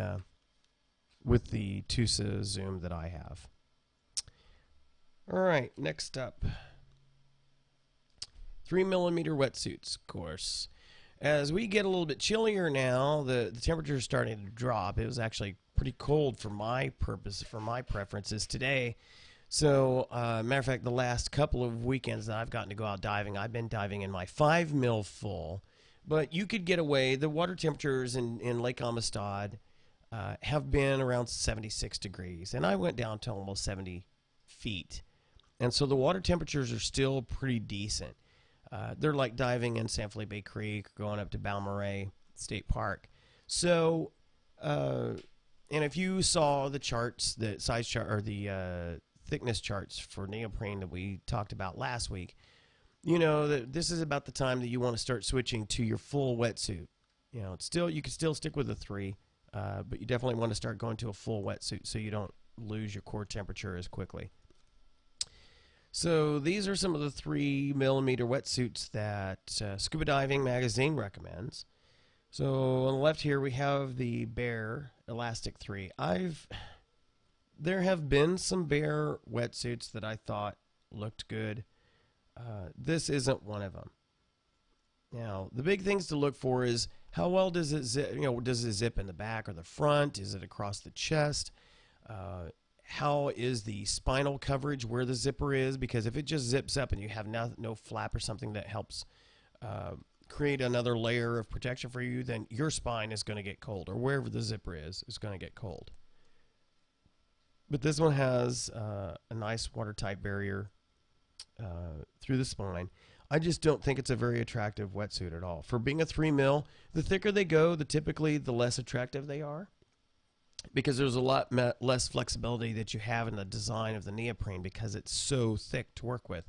Speaker 1: Tusa Zoom that I have. All right, next up, 3mm wetsuits, of course. As we get a little bit chillier now, the temperature is starting to drop. It was actually pretty cold for my preferences today. So, matter of fact, the last couple of weekends that I've gotten to go out diving, I've been diving in my 5mm full. But you could get away. The water temperatures in Lake Amistad have been around 76 degrees. And I went down to almost 70 feet. And so the water temperatures are still pretty decent. They're like diving in San Felipe Creek, going up to Balmorhea State Park. So, and if you saw the charts, the size chart or the thickness charts for neoprene that we talked about last week, you know that this is about the time that you want to start switching to your full wetsuit. You know, you can still stick with a 3, but you definitely want to start going to a full wetsuit so you don't lose your core temperature as quickly. So these are some of the 3mm wetsuits that Scuba Diving Magazine recommends. So on the left here we have the Bear Elastic 3. There have been some Bear wetsuits that I thought looked good. This isn't one of them. Now, the big things to look for is how well does it zip? You know, does it zip in the back or the front? Is it across the chest? How is the spinal coverage where the zipper is? Because if it just zips up and you have no flap or something that helps create another layer of protection for you, then your spine is going to get cold, or wherever the zipper is going to get cold. But this one has a nice watertight barrier through the spine. I just don't think it's a very attractive wetsuit at all. For being a 3mm, the thicker they go, typically the less attractive they are, because there's a lot less flexibility that you have in the design of the neoprene because it's so thick to work with.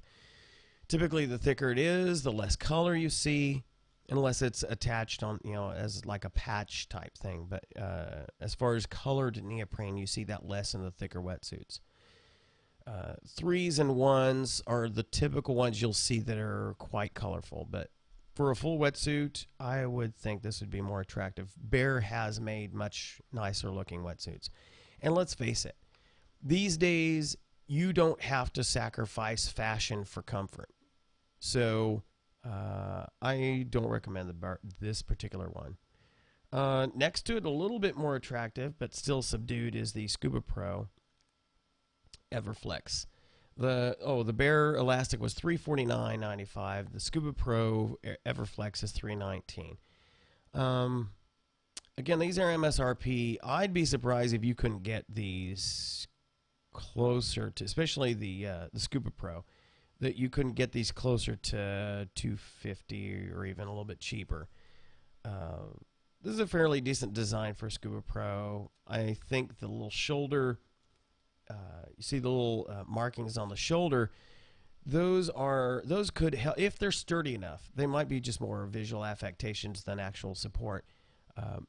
Speaker 1: Typically, the thicker it is, the less color you see, unless it's attached on, you know, as like a patch type thing. But as far as colored neoprene, you see that less in the thicker wetsuits. 3s and 1s are the typical ones you'll see that are quite colorful, but for a full wetsuit, I would think this would be more attractive. Bear has made much nicer looking wetsuits. And let's face it, these days, you don't have to sacrifice fashion for comfort. So I don't recommend this particular one. Next to it, a little bit more attractive, but still subdued, is the Scuba Pro Everflex. The Bear Elastic was $349.95. The Scuba Pro Everflex is $319. Again, these are MSRP. I'd be surprised if you couldn't get these closer to, especially the Scuba Pro, that you couldn't get these closer to $250 or even a little bit cheaper. This is a fairly decent design for Scuba Pro. I think the little shoulder you see the little markings on the shoulder. Those could help if they're sturdy enough. They might be just more visual affectations than actual support,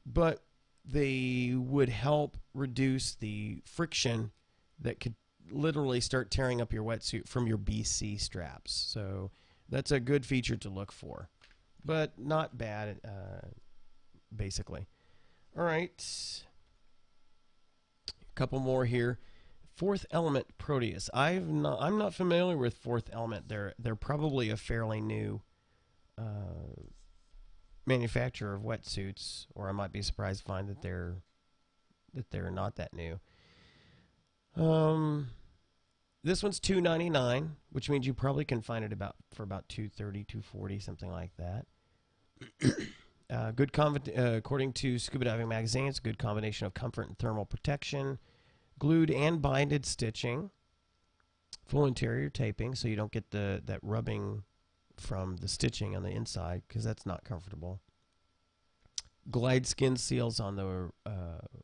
Speaker 1: but they would help reduce the friction that could literally start tearing up your wetsuit from your BC straps. So that's a good feature to look for, but not bad, basically. All right, a couple more here. Fourth Element Proteus. I'm not familiar with Fourth Element. They're probably a fairly new manufacturer of wetsuits, or I might be surprised to find that they're not that new. This one's $2.99, which means you probably can find it for about $2.30, $2.40, something like that. According to Scuba Diving Magazine, it's a good combination of comfort and thermal protection. Glued and binded stitching, full interior taping, so you don't get that rubbing from the stitching on the inside, because that's not comfortable. Glide skin seals on the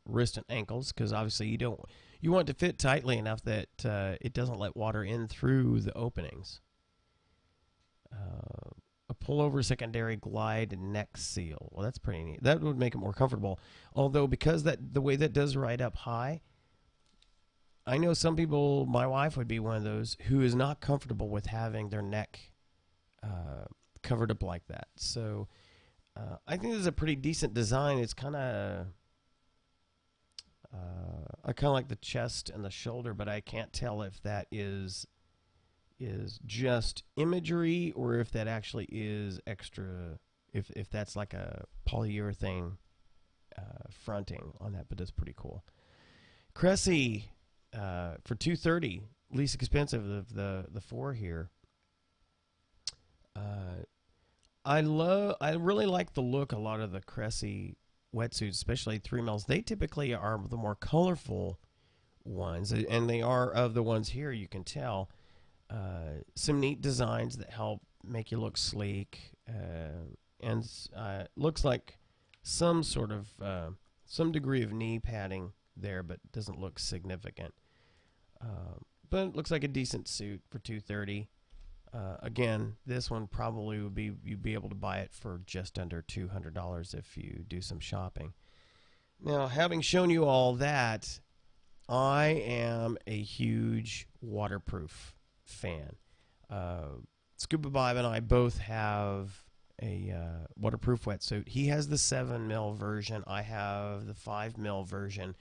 Speaker 1: wrist and ankles, because obviously you want it to fit tightly enough that it doesn't let water in through the openings. A pullover secondary glide neck seal. Well, that's pretty neat. That would make it more comfortable. Although, because the way that does ride up high, I know some people, my wife would be one of those, who is not comfortable with having their neck covered up like that. So I think this is a pretty decent design. It's kind of, I kind of like the chest and the shoulder, but I can't tell if that is just imagery or if that actually is extra, if that's like a polyurethane fronting on that, but it's pretty cool. Cressy. For $2.30, least expensive of the four here. I really like the look. A lot of the Cressy wetsuits, especially 3 mils, they typically are the more colorful ones, and they are of the ones here. You can tell some neat designs that help make you look sleek, and looks like some sort of some degree of knee padding there, but doesn't look significant. But it looks like a decent suit for $2.30. Again, this one probably you'd be able to buy it for just under $200 if you do some shopping. Now, having shown you all that, I am a huge waterproof fan. ScubaBob and I both have a waterproof wetsuit. He has the 7 mil version. I have the 5 mil version.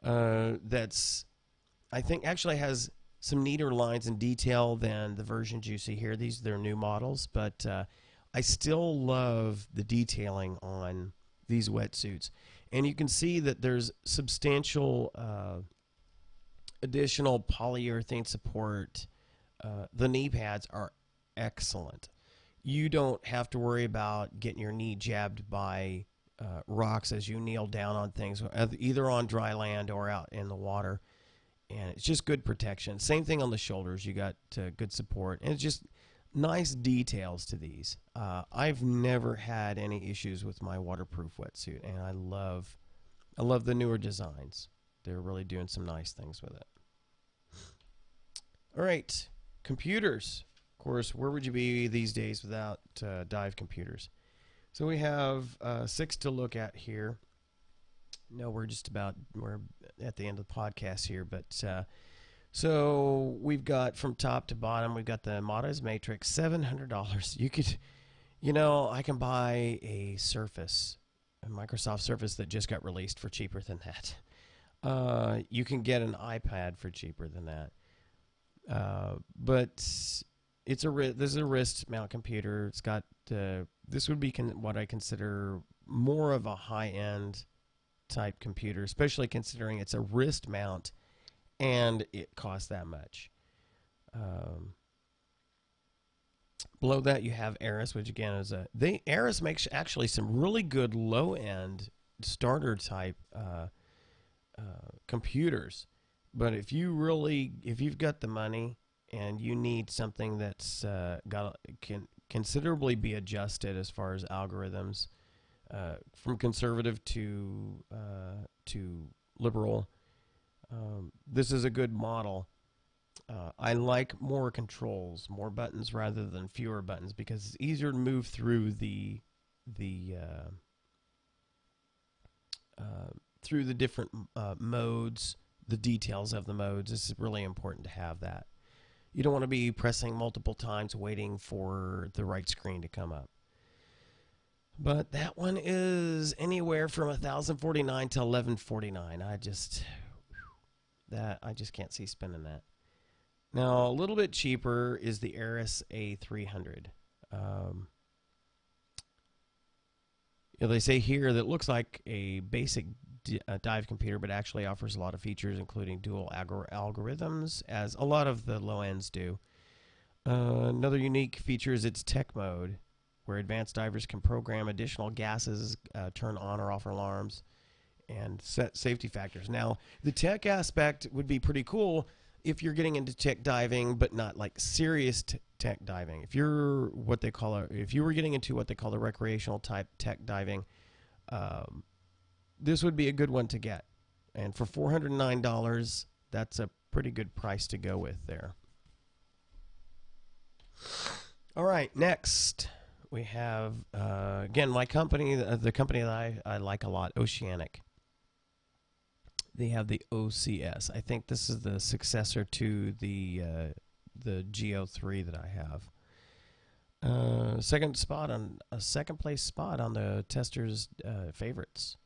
Speaker 1: That's, I think, actually has some neater lines and detail than the versions you see here. These are their new models, but I still love the detailing on these wetsuits. And you can see that there's substantial additional polyurethane support. The knee pads are excellent. You don't have to worry about getting your knee jabbed by rocks as you kneel down on things, either on dry land or out in the water. And it's just good protection. Same thing on the shoulders. You got good support. And it's just nice details to these. I've never had any issues with my waterproof wetsuit, and I love the newer designs. They're really doing some nice things with it. All right, computers. Of course, where would you be these days without dive computers? So we have 6 to look at here. No, we're at the end of the podcast here, but so we've got from top to bottom, we've got the Mata's Matrix, $700. You could, I can buy a Surface, a Microsoft Surface that just got released for cheaper than that. You can get an iPad for cheaper than that. But this is a wrist mount computer. It's got this would be what I consider more of a high-end type computer, especially considering it's a wrist mount and it costs that much. Below that you have Aris, which again is Aris makes actually some really good low-end starter type computers. But if you've got the money and you need something that's can considerably be adjusted as far as algorithms, from conservative to liberal, This is a good model. I like more controls, more buttons rather than fewer buttons because it's easier to move through the through the different modes, the details of the modes. This is really important to have that. You don't want to be pressing multiple times waiting for the right screen to come up. But that one is anywhere from $1,049 to $1,149. I just can't see spending that. Now, a little bit cheaper is the Aris A300. They say here that it looks like a basic dive computer, but actually offers a lot of features, including dual algorithms, as a lot of the low ends do. Another unique feature is its tech mode, where advanced divers can program additional gases, turn on or off alarms, and set safety factors. Now, the tech aspect would be pretty cool if you're getting into tech diving, but not like serious tech diving. If you're if you were getting into what they call the recreational type tech diving, this would be a good one to get. And for $409, that's a pretty good price to go with there. All right, next we have, again, my company, the company that I like a lot, Oceanic. They have the OCS. I think this is the successor to the GO3 that I have. Second place spot on the testers' favorites.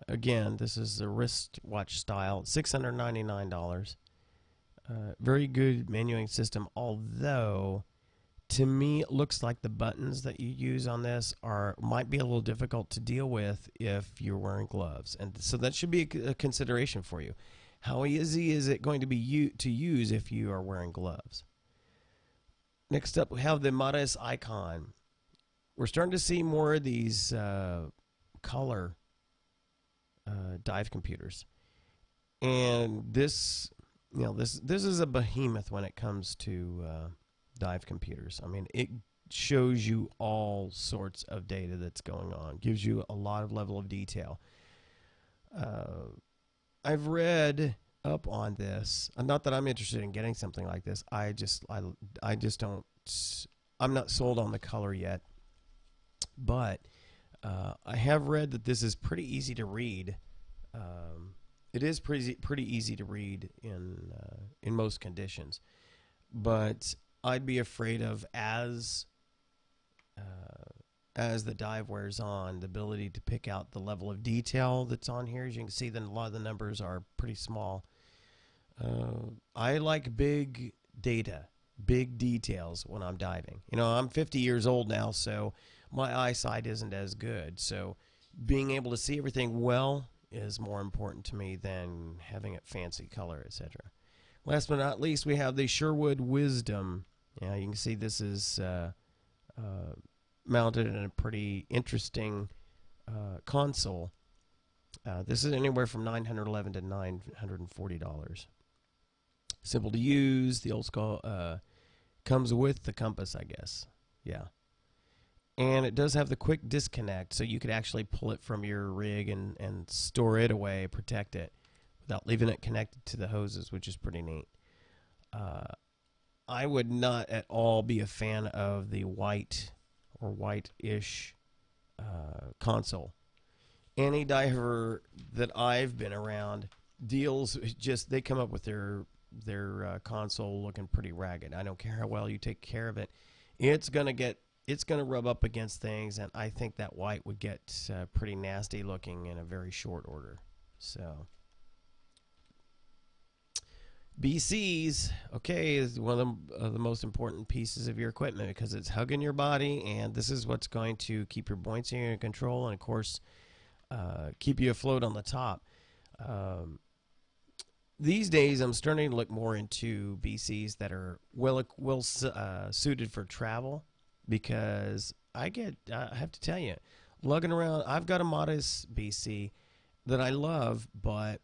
Speaker 1: Again, this is the wristwatch style, $699. Very good menuing system, although to me it looks like the buttons that you use on this might be a little difficult to deal with if you're wearing gloves, and so that should be a consideration for you. How easy is it going to be to use if you are wearing gloves? Next up, we have the Modus Icon. We're starting to see more of these color dive computers, and this is a behemoth when it comes to dive computers. I mean, it shows you all sorts of data that's going on, gives you a lot of level of detail. I've read up on this. Not that I'm interested in getting something like this. I just don't. I'm not sold on the color yet, but I have read that this is pretty easy to read. It is pretty easy to read in most conditions, but I'd be afraid of as the dive wears on, the ability to pick out the level of detail that's on here. As you can see, then a lot of the numbers are pretty small. I like big data, big details when I'm diving. I'm 50 years old now, so my eyesight isn't as good. So being able to see everything well is more important to me than having it fancy color, etc. Last but not least, we have the Sherwood Wisdom. Yeah, you can see this is mounted in a pretty interesting console. This is anywhere from $911 to $940. Simple to use. The old school comes with the compass, I guess. Yeah. And it does have the quick disconnect, so you could actually pull it from your rig and store it away, protect it, without leaving it connected to the hoses, which is pretty neat. I would not at all be a fan of the white or white-ish console. Any diver that I've been around they come up with their console looking pretty ragged. I don't care how well you take care of it. It's gonna rub up against things, and I think that white would get pretty nasty looking in a very short order. So BCs, okay, is one of the most important pieces of your equipment because it's hugging your body, and this is what's going to keep your buoyancy under control and, of course, keep you afloat on the top. These days, I'm starting to look more into BCs that are well suited for travel because I have to tell you, lugging around, I've got a Modus BC that I love, but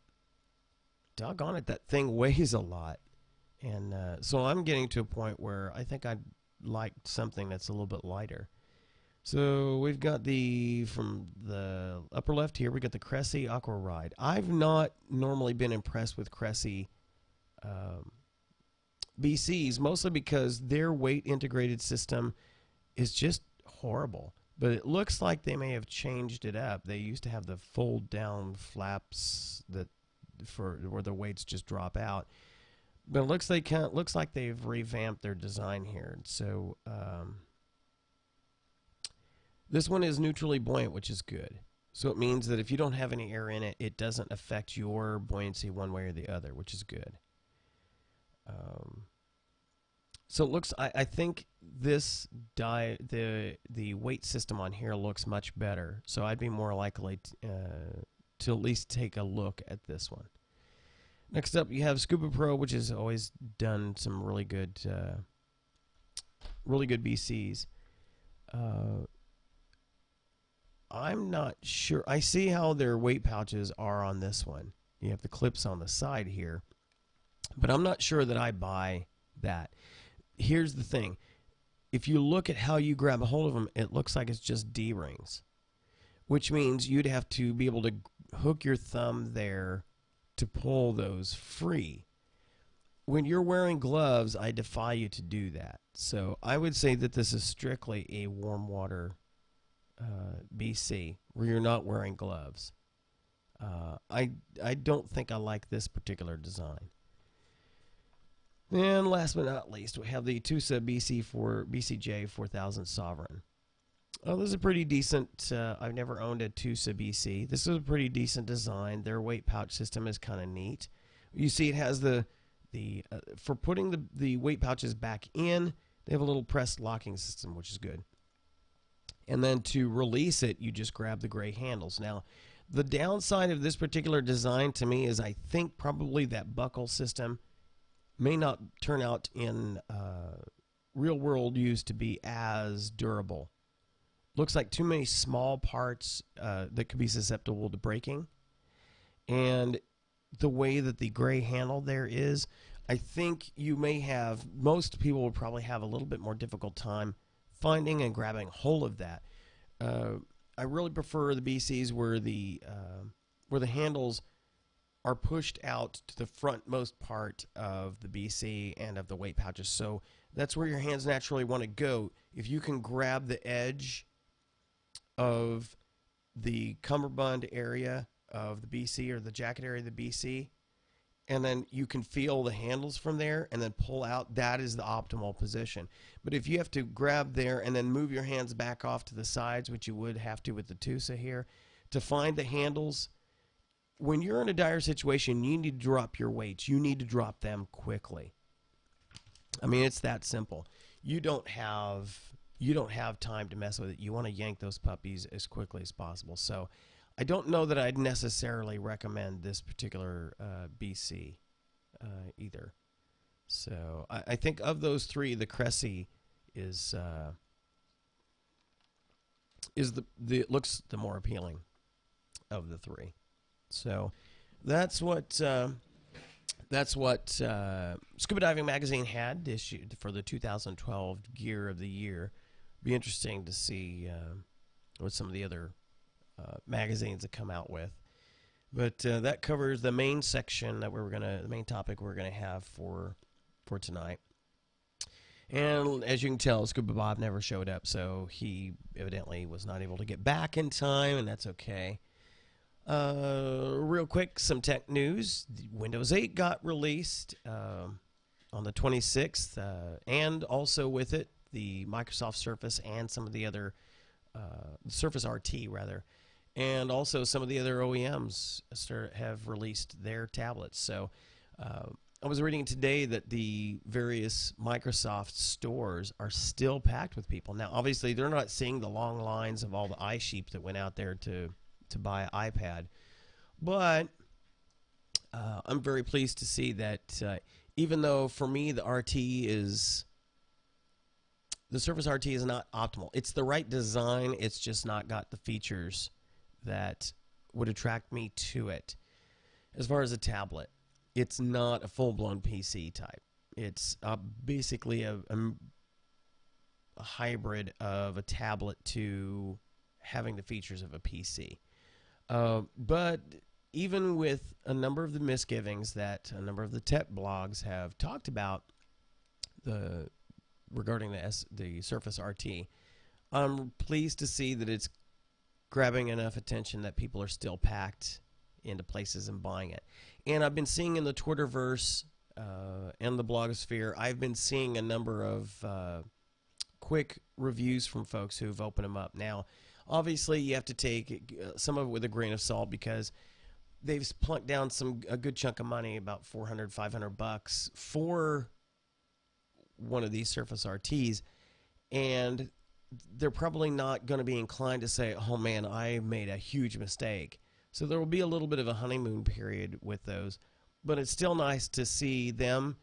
Speaker 1: doggone it, that thing weighs a lot. And so I'm getting to a point where I think I'd like something that's a little bit lighter. So we've got from the upper left here, we got the Cressy Aqua Ride. I've not normally been impressed with Cressy BCs, mostly because their weight integrated system is just horrible. But it looks like they may have changed it up. They used to have the fold down flaps that for where the weights just drop out. But it looks like they've revamped their design here. So this one is neutrally buoyant, which is good. So it means that if you don't have any air in it, it doesn't affect your buoyancy one way or the other, which is good. So it looks, I think this the weight system on here looks much better. So I'd be more likely to at least take a look at this one. Next up, you have Scuba Pro, which has always done some really good BCs. I'm not sure. I see how their weight pouches are on this one. You have the clips on the side here, but I'm not sure that I buy that. Here's the thing. If you look at how you grab a hold of them, it looks like it's just D-rings, which means you'd have to be able to hook your thumb there to pull those free. When you're wearing gloves, I defy you to do that. So I would say that this is strictly a warm water BC where you're not wearing gloves. I don't think I like this particular design. And last but not least, we have the Tusa BCJ 4000 Sovereign. Oh, this is a pretty decent. I've never owned a Tusa BC. This is a pretty decent design. Their weight pouch system is kind of neat. You see, it has the for putting the weight pouches back in. They have a little press locking system, which is good. And then to release it, you just grab the gray handles. Now, the downside of this particular design to me is I think probably that buckle system may not turn out in real world use to be as durable. Looks like too many small parts that could be susceptible to breaking. And the way that the gray handle there is, I think most people would probably have a little bit more difficult time finding and grabbing hold of that. I really prefer the BCs where the handles are pushed out to the frontmost part of the BC and of the weight pouches. So that's where your hands naturally want to go. If you can grab the edge of the cummerbund area of the BC or the jacket area of the BC, and then you can feel the handles from there and then pull out, that is the optimal position. But if you have to grab there and then move your hands back off to the sides, which you would have to with the Tusa here, to find the handles, when you're in a dire situation, you need to drop your weights. You need to drop them quickly. I mean, it's that simple. You don't have time to mess with it. You want to yank those puppies as quickly as possible. So I don't know that I'd necessarily recommend this particular BC either. So I think of those three, the Cressy is it looks the more appealing of the three. So that's what Scuba Diving Magazine had issued for the 2012 Gear of the Year. Be interesting to see what some of the other magazines that come out with. But that covers the main section that the main topic we're gonna have for tonight. And as you can tell, ScubaBob never showed up, so he evidently was not able to get back in time, and that's okay. Real quick, some tech news. Windows 8 got released on the 26th, and also with it, the Microsoft Surface and some of the other Surface RT, rather, and also some of the other OEMs have released their tablets. So I was reading today that the various Microsoft stores are still packed with people. Now, obviously, they're not seeing the long lines of all the iSheep that went out there to buy an iPad. But I'm very pleased to see that even though for me the Surface RT is not optimal. It's the right design. It's just not got the features that would attract me to it. As far as a tablet, it's not a full-blown PC type. It's basically a hybrid of a tablet to having the features of a PC. But even with a number of the misgivings that a number of the tech blogs have talked about the regarding the Surface RT, I'm pleased to see that it's grabbing enough attention that people are still packed into places and buying it. And I've been seeing in the Twitterverse and the blogosphere, I've been seeing a number of quick reviews from folks who've opened them up. Now, obviously, you have to take some of it with a grain of salt because they've plunked down a good chunk of money, about $400-500 for one of these Surface RTs, and they're probably not going to be inclined to say, oh man, I made a huge mistake. So there will be a little bit of a honeymoon period with those, but it's still nice to see them.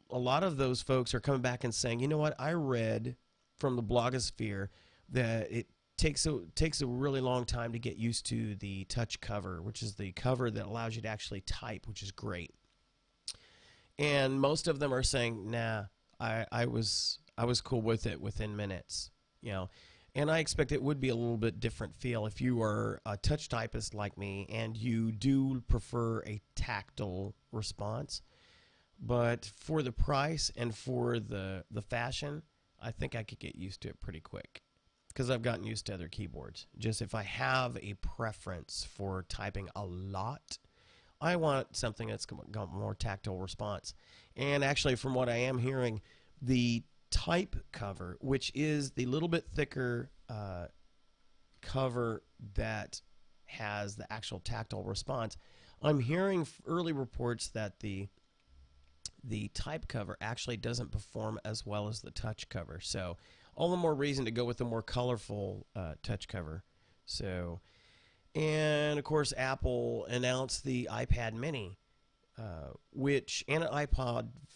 Speaker 1: A lot of those folks are coming back and saying, you know what, I read from the blogosphere that it takes a really long time to get used to the touch cover, which is the cover that allows you to actually type, which is great. And most of them are saying, nah, I was cool with it within minutes, you know. And I expect it would be a little bit different feel if you are a touch typist like me and you do prefer a tactile response. But for the price and for the fashion, I think I could get used to it pretty quick because I've gotten used to other keyboards. Just if I have a preference for typing a lot, I want something that's got more tactile response. And actually, from what I am hearing, the type cover, which is the little bit thicker cover that has the actual tactile response, I'm hearing early reports that the type cover actually doesn't perform as well as the touch cover. So all the more reason to go with the more colorful touch cover. So, and of course, Apple announced the iPad Mini, and an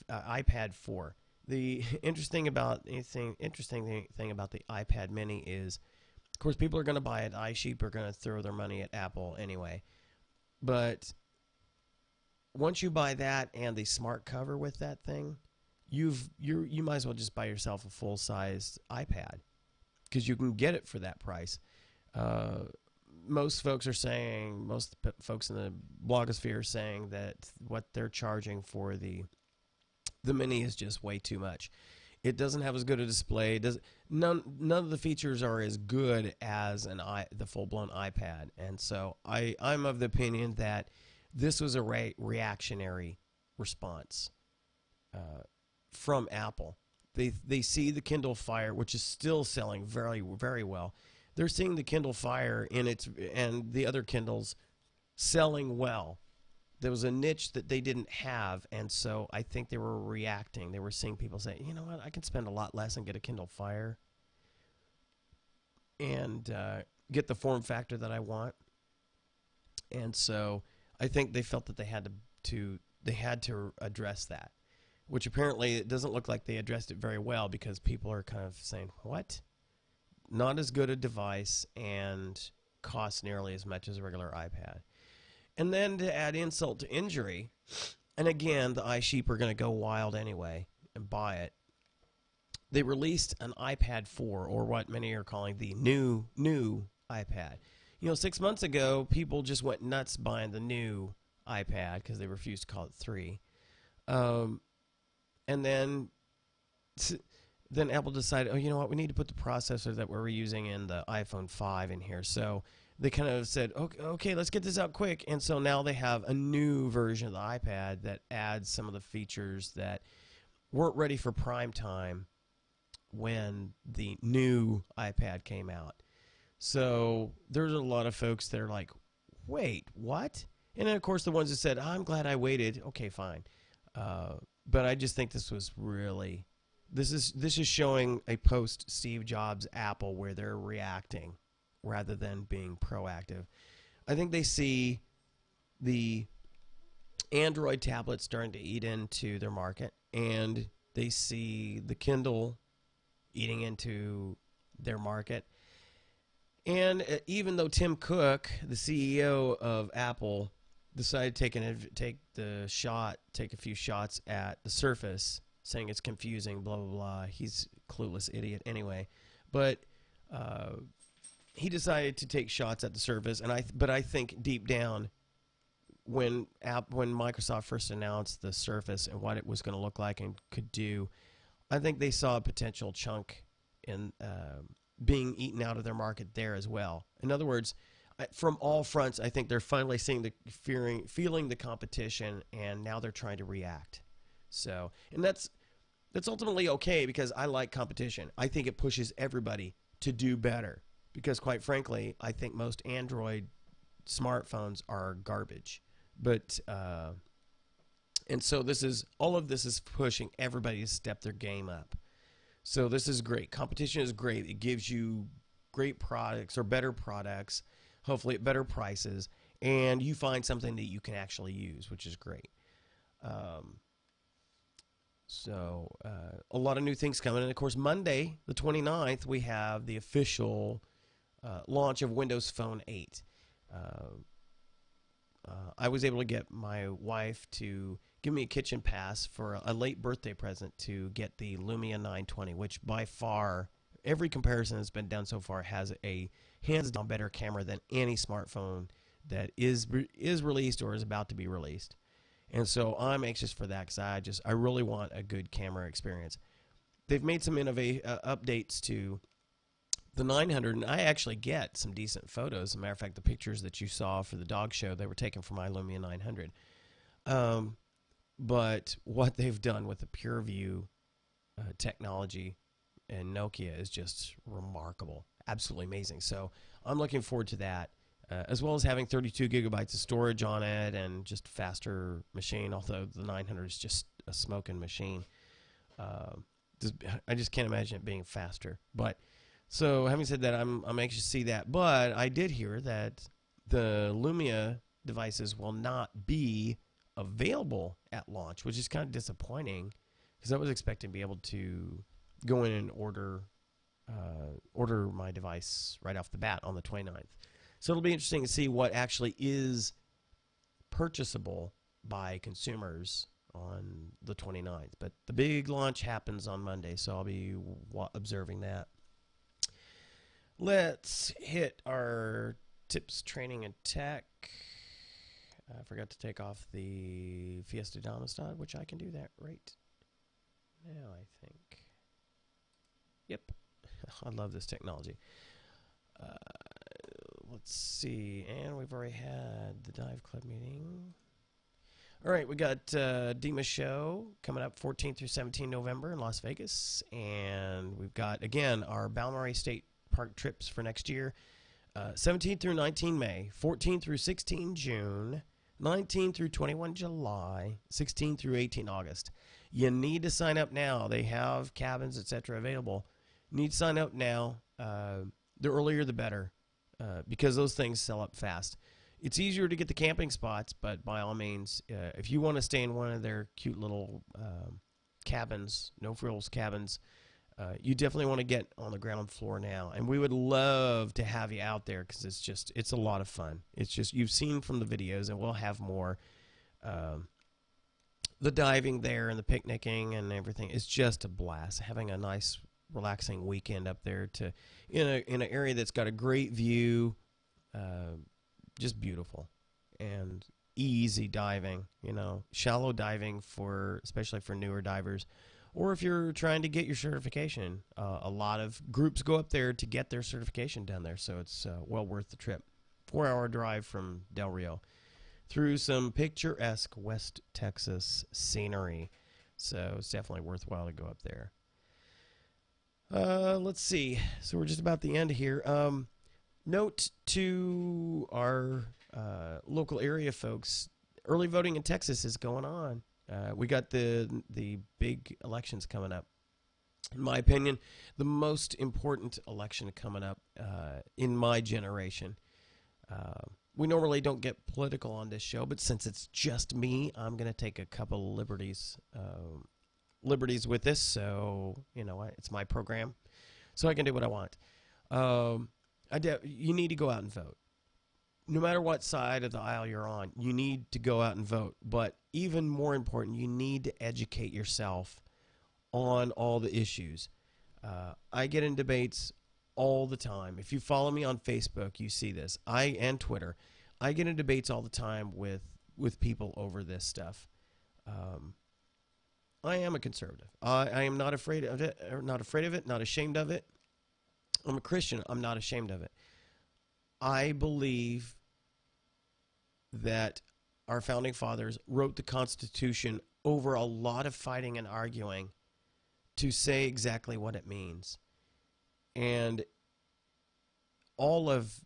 Speaker 1: iPad 4. The interesting thing about the iPad Mini is, of course, people are going to buy it. iSheep are going to throw their money at Apple anyway. But once you buy that and the smart cover with that thing, you might as well just buy yourself a full-sized iPad because you can get it for that price. Most folks in the blogosphere are saying that what they're charging for the Mini is just way too much. It doesn't have as good a display. None of the features are as good as the full-blown iPad. And so I'm of the opinion that this was a reactionary response from Apple. They see the Kindle Fire, which is still selling very, very well. They're seeing the Kindle Fire and the other Kindles selling well. There was a niche that they didn't have, and so I think they were reacting. They were seeing people say, you know what, I can spend a lot less and get a Kindle Fire and get the form factor that I want. And so I think they felt that they had to address that, which apparently it doesn't look like they addressed it very well because people are kind of saying, what? Not as good a device and costs nearly as much as a regular iPad. And then to add insult to injury, and again, the iSheep are going to go wild anyway and buy it. They released an iPad 4, or what many are calling the new iPad. 6 months ago, people just went nuts buying the new iPad because they refused to call it 3. And then Apple decided, oh, you know what, we need to put the processor that we're using in the iPhone 5 in here. So they kind of said, okay, let's get this out quick. And so now they have a new version of the iPad that adds some of the features that weren't ready for prime time when the new iPad came out. So there's a lot of folks that are like, wait, what? And then, of course, the ones that said, I'm glad I waited. Okay, fine. But I just think this was really... This is showing a post-Steve Jobs Apple where they're reacting rather than being proactive. I think they see the Android tablet starting to eat into their market, and they see the Kindle eating into their market. And even though Tim Cook, the CEO of Apple, decided to take a few shots at the Surface, saying it's confusing, blah, blah, blah. He's clueless idiot anyway. But he decided to take shots at the Surface, but I think deep down, when Microsoft first announced the Surface and what it was going to look like and could do, I think they saw a potential chunk in being eaten out of their market there as well. In other words, from all fronts, I think they're finally seeing feeling the competition, and now they're trying to react. So, and that's ultimately okay, because I like competition. I think it pushes everybody to do better, because quite frankly, I think most Android smartphones are garbage. But and so all of this is pushing everybody to step their game up. So this is great. Competition is great. It gives you great products or better products, hopefully at better prices, and you find something that you can actually use, which is great. So a lot of new things coming. And, of course, Monday, the 29th, we have the official launch of Windows Phone 8. I was able to get my wife to give me a kitchen pass for a late birthday present to get the Lumia 920, which by far, every comparison that's been done so far, has a hands-down better camera than any smartphone that is released or is about to be released. And so I'm anxious for that, because I really want a good camera experience. They've made some updates to the 900, and I actually get some decent photos. As a matter of fact, the pictures that you saw for the dog show, they were taken from my Lumia 900. But what they've done with the PureView technology and Nokia is just remarkable, absolutely amazing. So I'm looking forward to that, as well as having 32 gigabytes of storage on it and just faster machine, although the 900 is just a smoking machine. I just can't imagine it being faster. But so having said that, I'm anxious to see that. But I did hear that the Lumia devices will not be available at launch, which is kind of disappointing, because I was expecting to be able to go in and order my device right off the bat on the 29th. So it'll be interesting to see what actually is purchasable by consumers on the 29th. But the big launch happens on Monday, so I'll be observing that. Let's hit our tips, training, and tech. I forgot to take off the Fiesta de Amistad, which I can do that right now, I think. Yep. I love this technology. Let's see. And we've already had the Dive Club meeting. All right, we got DEMA Show coming up 14 through 17 November in Las Vegas. And we've got, again, our Balmoral State Park trips for next year. 17 through 19 May, 14 through 16 June, 19 through 21 July, 16 through 18 August. You need to sign up now. They have cabins, etc. available. You need to sign up now. The earlier the better, because those things sell up fast. It's easier to get the camping spots, but by all means, if you want to stay in one of their cute little cabins, no-frills cabins, you definitely want to get on the ground floor now. And we would love to have you out there, because it's a lot of fun. It's just, you've seen from the videos, and we'll have more. The diving there and the picnicking and everything is just a blast. Having a nice, relaxing weekend up there in an area that's got a great view, just beautiful, and easy diving. Shallow diving especially for newer divers. Or if you're trying to get your certification, a lot of groups go up there to get their certification down there, so it's well worth the trip. 4-hour drive from Del Rio through some picturesque West Texas scenery, so it's definitely worthwhile to go up there. Let's see. So we're just about the end here. Note to our local area folks, early voting in Texas is going on. We got the big elections coming up. In my opinion, the most important election coming up in my generation. We normally don't get political on this show, but since it's just me, I'm going to take a couple liberties with this. So, it's my program, so I can do what I want. You need to go out and vote. No matter what side of the aisle you're on, you need to go out and vote. But even more important, you need to educate yourself on all the issues. I get in debates all the time. If you follow me on Facebook, you see this. And Twitter. I get in debates all the time with people over this stuff. I am a conservative. I am not afraid of it, not ashamed of it. I'm a Christian. I'm not ashamed of it. I believe that our founding fathers wrote the Constitution over a lot of fighting and arguing to say exactly what it means. And all of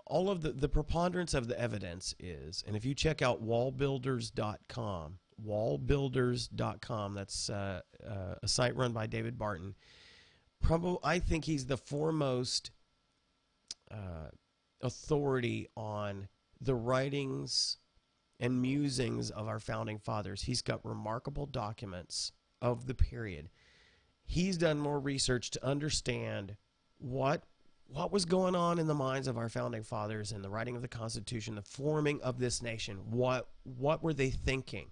Speaker 1: the preponderance of the evidence is, and if you check out wallbuilders.com, that's a site run by David Barton. I think he's the foremost authority on the writings and musings of our founding fathers. He's got remarkable documents of the period. He's done more research to understand what was going on in the minds of our founding fathers in the writing of the Constitution, the forming of this nation. What were they thinking?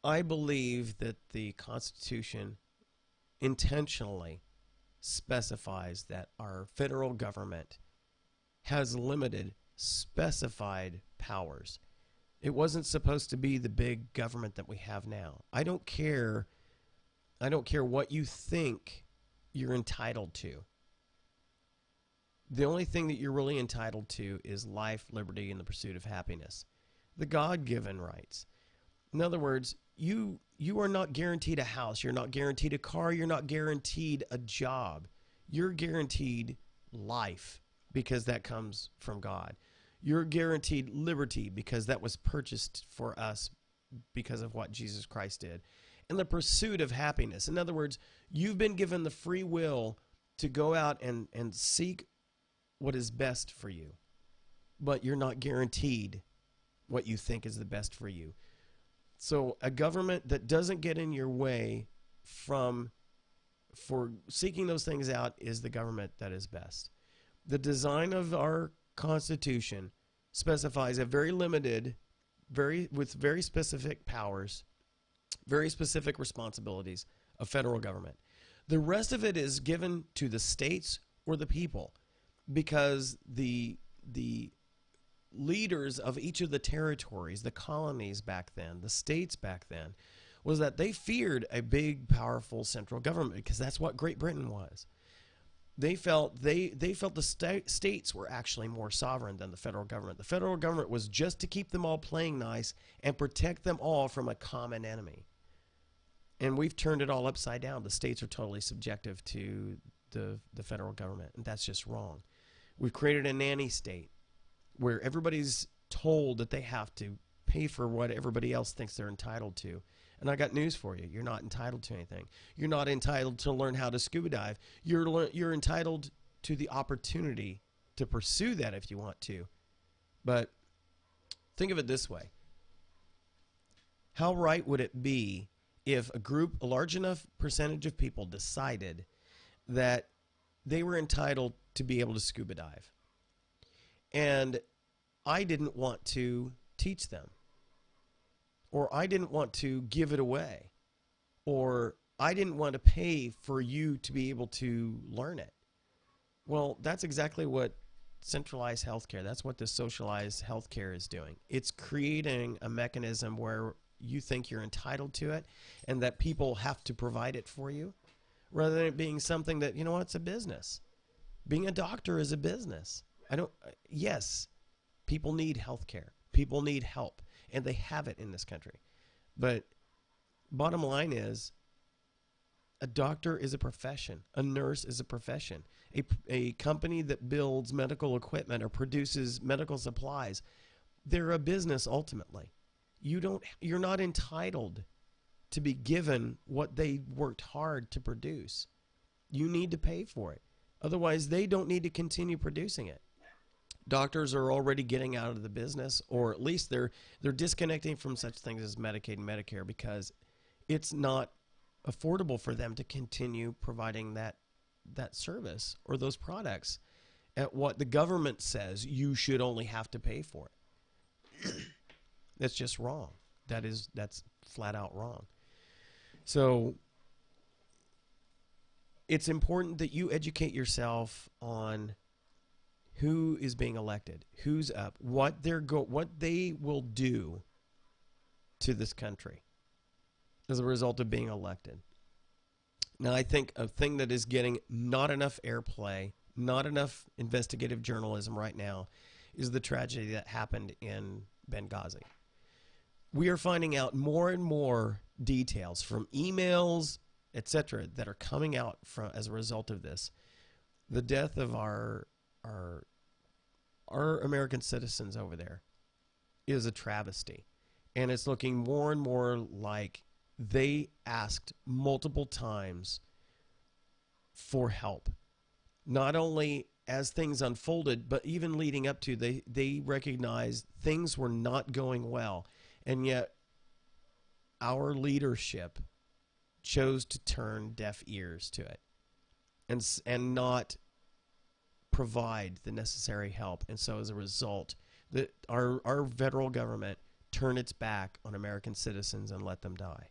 Speaker 1: I believe that the Constitution intentionally specifies that our federal government has limited, specified powers. It wasn't supposed to be the big government that we have now. I don't care what you think you're entitled to. The only thing that you're really entitled to is life, liberty, and the pursuit of happiness. The God-given rights. In other words, you are not guaranteed a house. You're not guaranteed a car. You're not guaranteed a job. You're guaranteed life because that comes from God. You're guaranteed liberty because that was purchased for us because of what Jesus Christ did. And the pursuit of happiness. In other words, you've been given the free will to go out and seek what is best for you. But you're not guaranteed what you think is the best for you. So a government that doesn't get in your way for seeking those things out is the government that is best. The design of our Constitution specifies a very limited, with very specific powers, very specific responsibilities of federal government. The rest of it is given to the states or the people because the leaders of each of the territories, the colonies back then, the states back then, was that they feared a big, powerful central government because that's what Great Britain was. They felt the states were actually more sovereign than the federal government. The federal government was just to keep them all playing nice and protect them all from a common enemy. And we've turned it all upside down. The states are totally subjective to the federal government, and that's just wrong. We've created a nanny state where everybody's told that they have to pay for what everybody else thinks they're entitled to. And I got news for you. You're not entitled to anything. You're not entitled to learn how to scuba dive. You're entitled to the opportunity to pursue that if you want to. But think of it this way. How right would it be if a large enough percentage of people decided that they were entitled to be able to scuba dive? And I didn't want to teach them. Or I didn't want to give it away. Or I didn't want to pay for you to be able to learn it. Well, that's exactly what centralized healthcare, that's what the socialized healthcare is doing. It's creating a mechanism where you think you're entitled to it and that people have to provide it for you rather than it being something that, it's a business. Being a doctor is a business. Yes, people need healthcare. People need help. And they have it in this country. But bottom line is, a doctor is a profession. A nurse is a profession. A company that builds medical equipment or produces medical supplies, they're a business ultimately. You're not entitled to be given what they worked hard to produce. You need to pay for it. Otherwise, they don't need to continue producing it. Doctors are already getting out of the business, or at least they're disconnecting from such things as Medicaid and Medicare because it's not affordable for them to continue providing that service or those products at what the government says you should only have to pay for it. That's just wrong. That's flat out wrong. So it's important that you educate yourself on who is being elected, who's up, what they will do to this country as a result of being elected. Now, I think a thing that is getting not enough airplay, not enough investigative journalism right now, is the tragedy that happened in Benghazi. We are finding out more and more details from emails, etc., that are coming out from as a result of this. The death of our American citizens over there is a travesty, and it's looking more and more like they asked multiple times for help. Not only as things unfolded, but even leading up to, they recognized things were not going well, and yet our leadership chose to turn deaf ears to it and not provide the necessary help. And so as a result, our federal government turned its back on American citizens and let them die.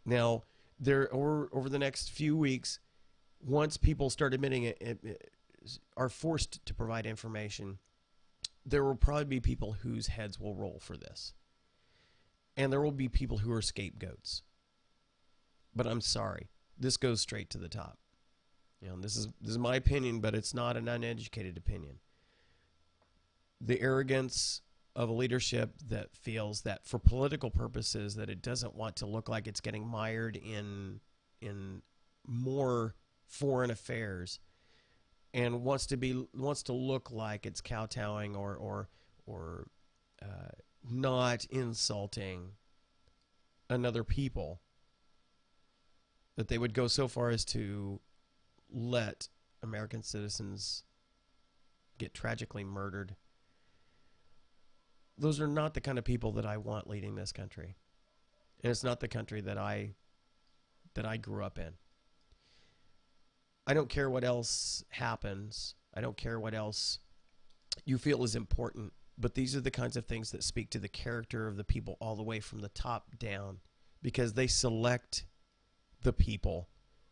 Speaker 1: Now, over the next few weeks, once people start admitting it, are forced to provide information, there will probably be people whose heads will roll for this. And there will be people who are scapegoats. But I'm sorry, this goes straight to the top. This is my opinion, but it's not an uneducated opinion. The arrogance of a leadership that feels that for political purposes that it doesn't want to look like it's getting mired in more foreign affairs, and wants to look like it's kowtowing or not insulting another people, that they would go so far as to let American citizens get tragically murdered. Those are not the kind of people that I want leading this country. And it's not the country that I grew up in. I don't care what else happens. I don't care what else you feel is important. But these are the kinds of things that speak to the character of the people all the way from the top down, because they select the people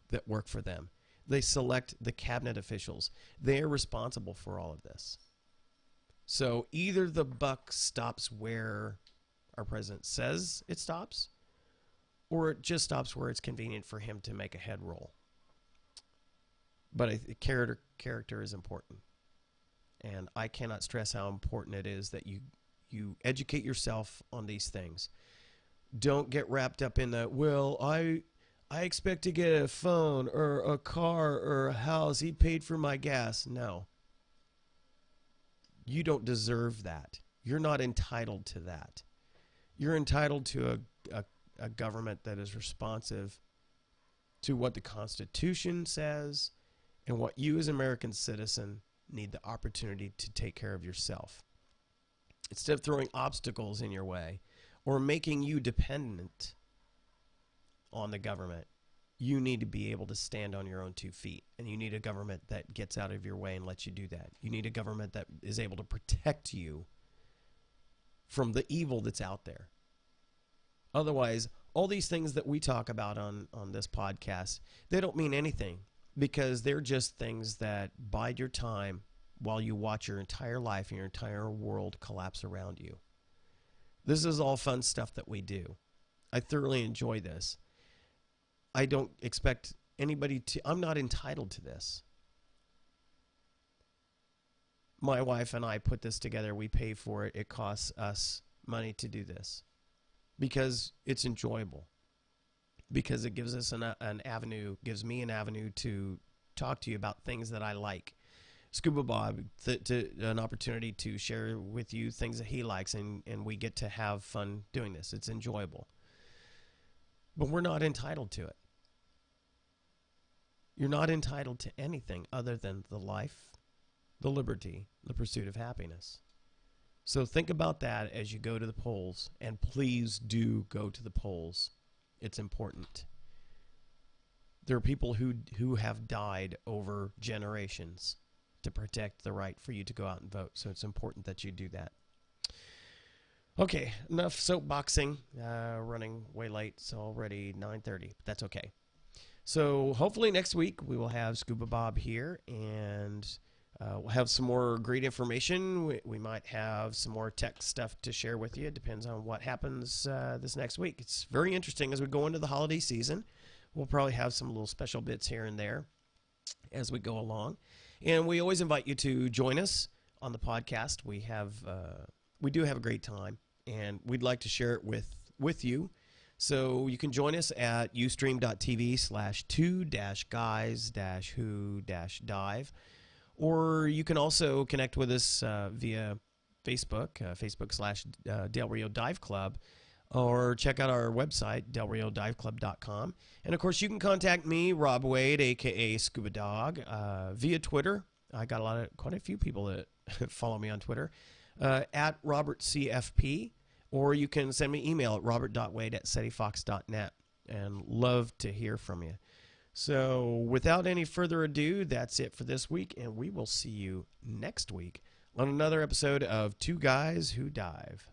Speaker 1: that work for them. They select the cabinet officials. They are responsible for all of this. So either the buck stops where our president says it stops, or it just stops where it's convenient for him to make a head roll. But character is important. And I cannot stress how important it is that you educate yourself on these things. Don't get wrapped up in the, well, I expect to get a phone or a car or a house. He paid for my gas. No. You don't deserve that. You're not entitled to that. You're entitled to a government that is responsive to what the Constitution says and what you as an American citizen need the opportunity to take care of yourself. Instead of throwing obstacles in your way or making you dependent on the government, you need to be able to stand on your own 2 feet. And you need a government that gets out of your way and lets you do that. You need a government that is able to protect you from the evil that's out there. Otherwise, all these things that we talk about on this podcast, they don't mean anything, because they're just things that bide your time while you watch your entire life and your entire world collapse around you. This is all fun stuff that we do. I thoroughly enjoy this. I don't expect anybody to, I'm not entitled to this. My wife and I put this together. We pay for it. It costs us money to do this because it's enjoyable. Because it gives us an avenue, gives me an avenue to talk to you about things that I like. ScubaBob, an opportunity to share with you things that he likes, and we get to have fun doing this. It's enjoyable. But we're not entitled to it. You're not entitled to anything other than the life, the liberty, the pursuit of happiness. So think about that as you go to the polls, and please do go to the polls. It's important. There are people who have died over generations to protect the right for you to go out and vote. So it's important that you do that. Okay, enough soapboxing. Running way late, so already 9:30, but that's okay. So hopefully next week we will have Scuba Bob here, and we'll have some more great information. We might have some more tech stuff to share with you. It depends on what happens this next week. It's very interesting as we go into the holiday season. We'll probably have some little special bits here and there as we go along. And we always invite you to join us on the podcast. We do have a great time, and we'd like to share it with you. So you can join us at ustream.tv/2-guys-who-dive. Or you can also connect with us via Facebook, Facebook/Del Rio Dive Club, or check out our website, delriodiveclub.com. And, of course, you can contact me, Rob Wade, a.k.a. ScubaDog, via Twitter. I got quite a few people that follow me on Twitter, at RobertCFP. Or you can send me email at robert.wade@setifox.net, and love to hear from you. So without any further ado, that's it for this week, and we will see you next week on another episode of Two Guys Who Dive.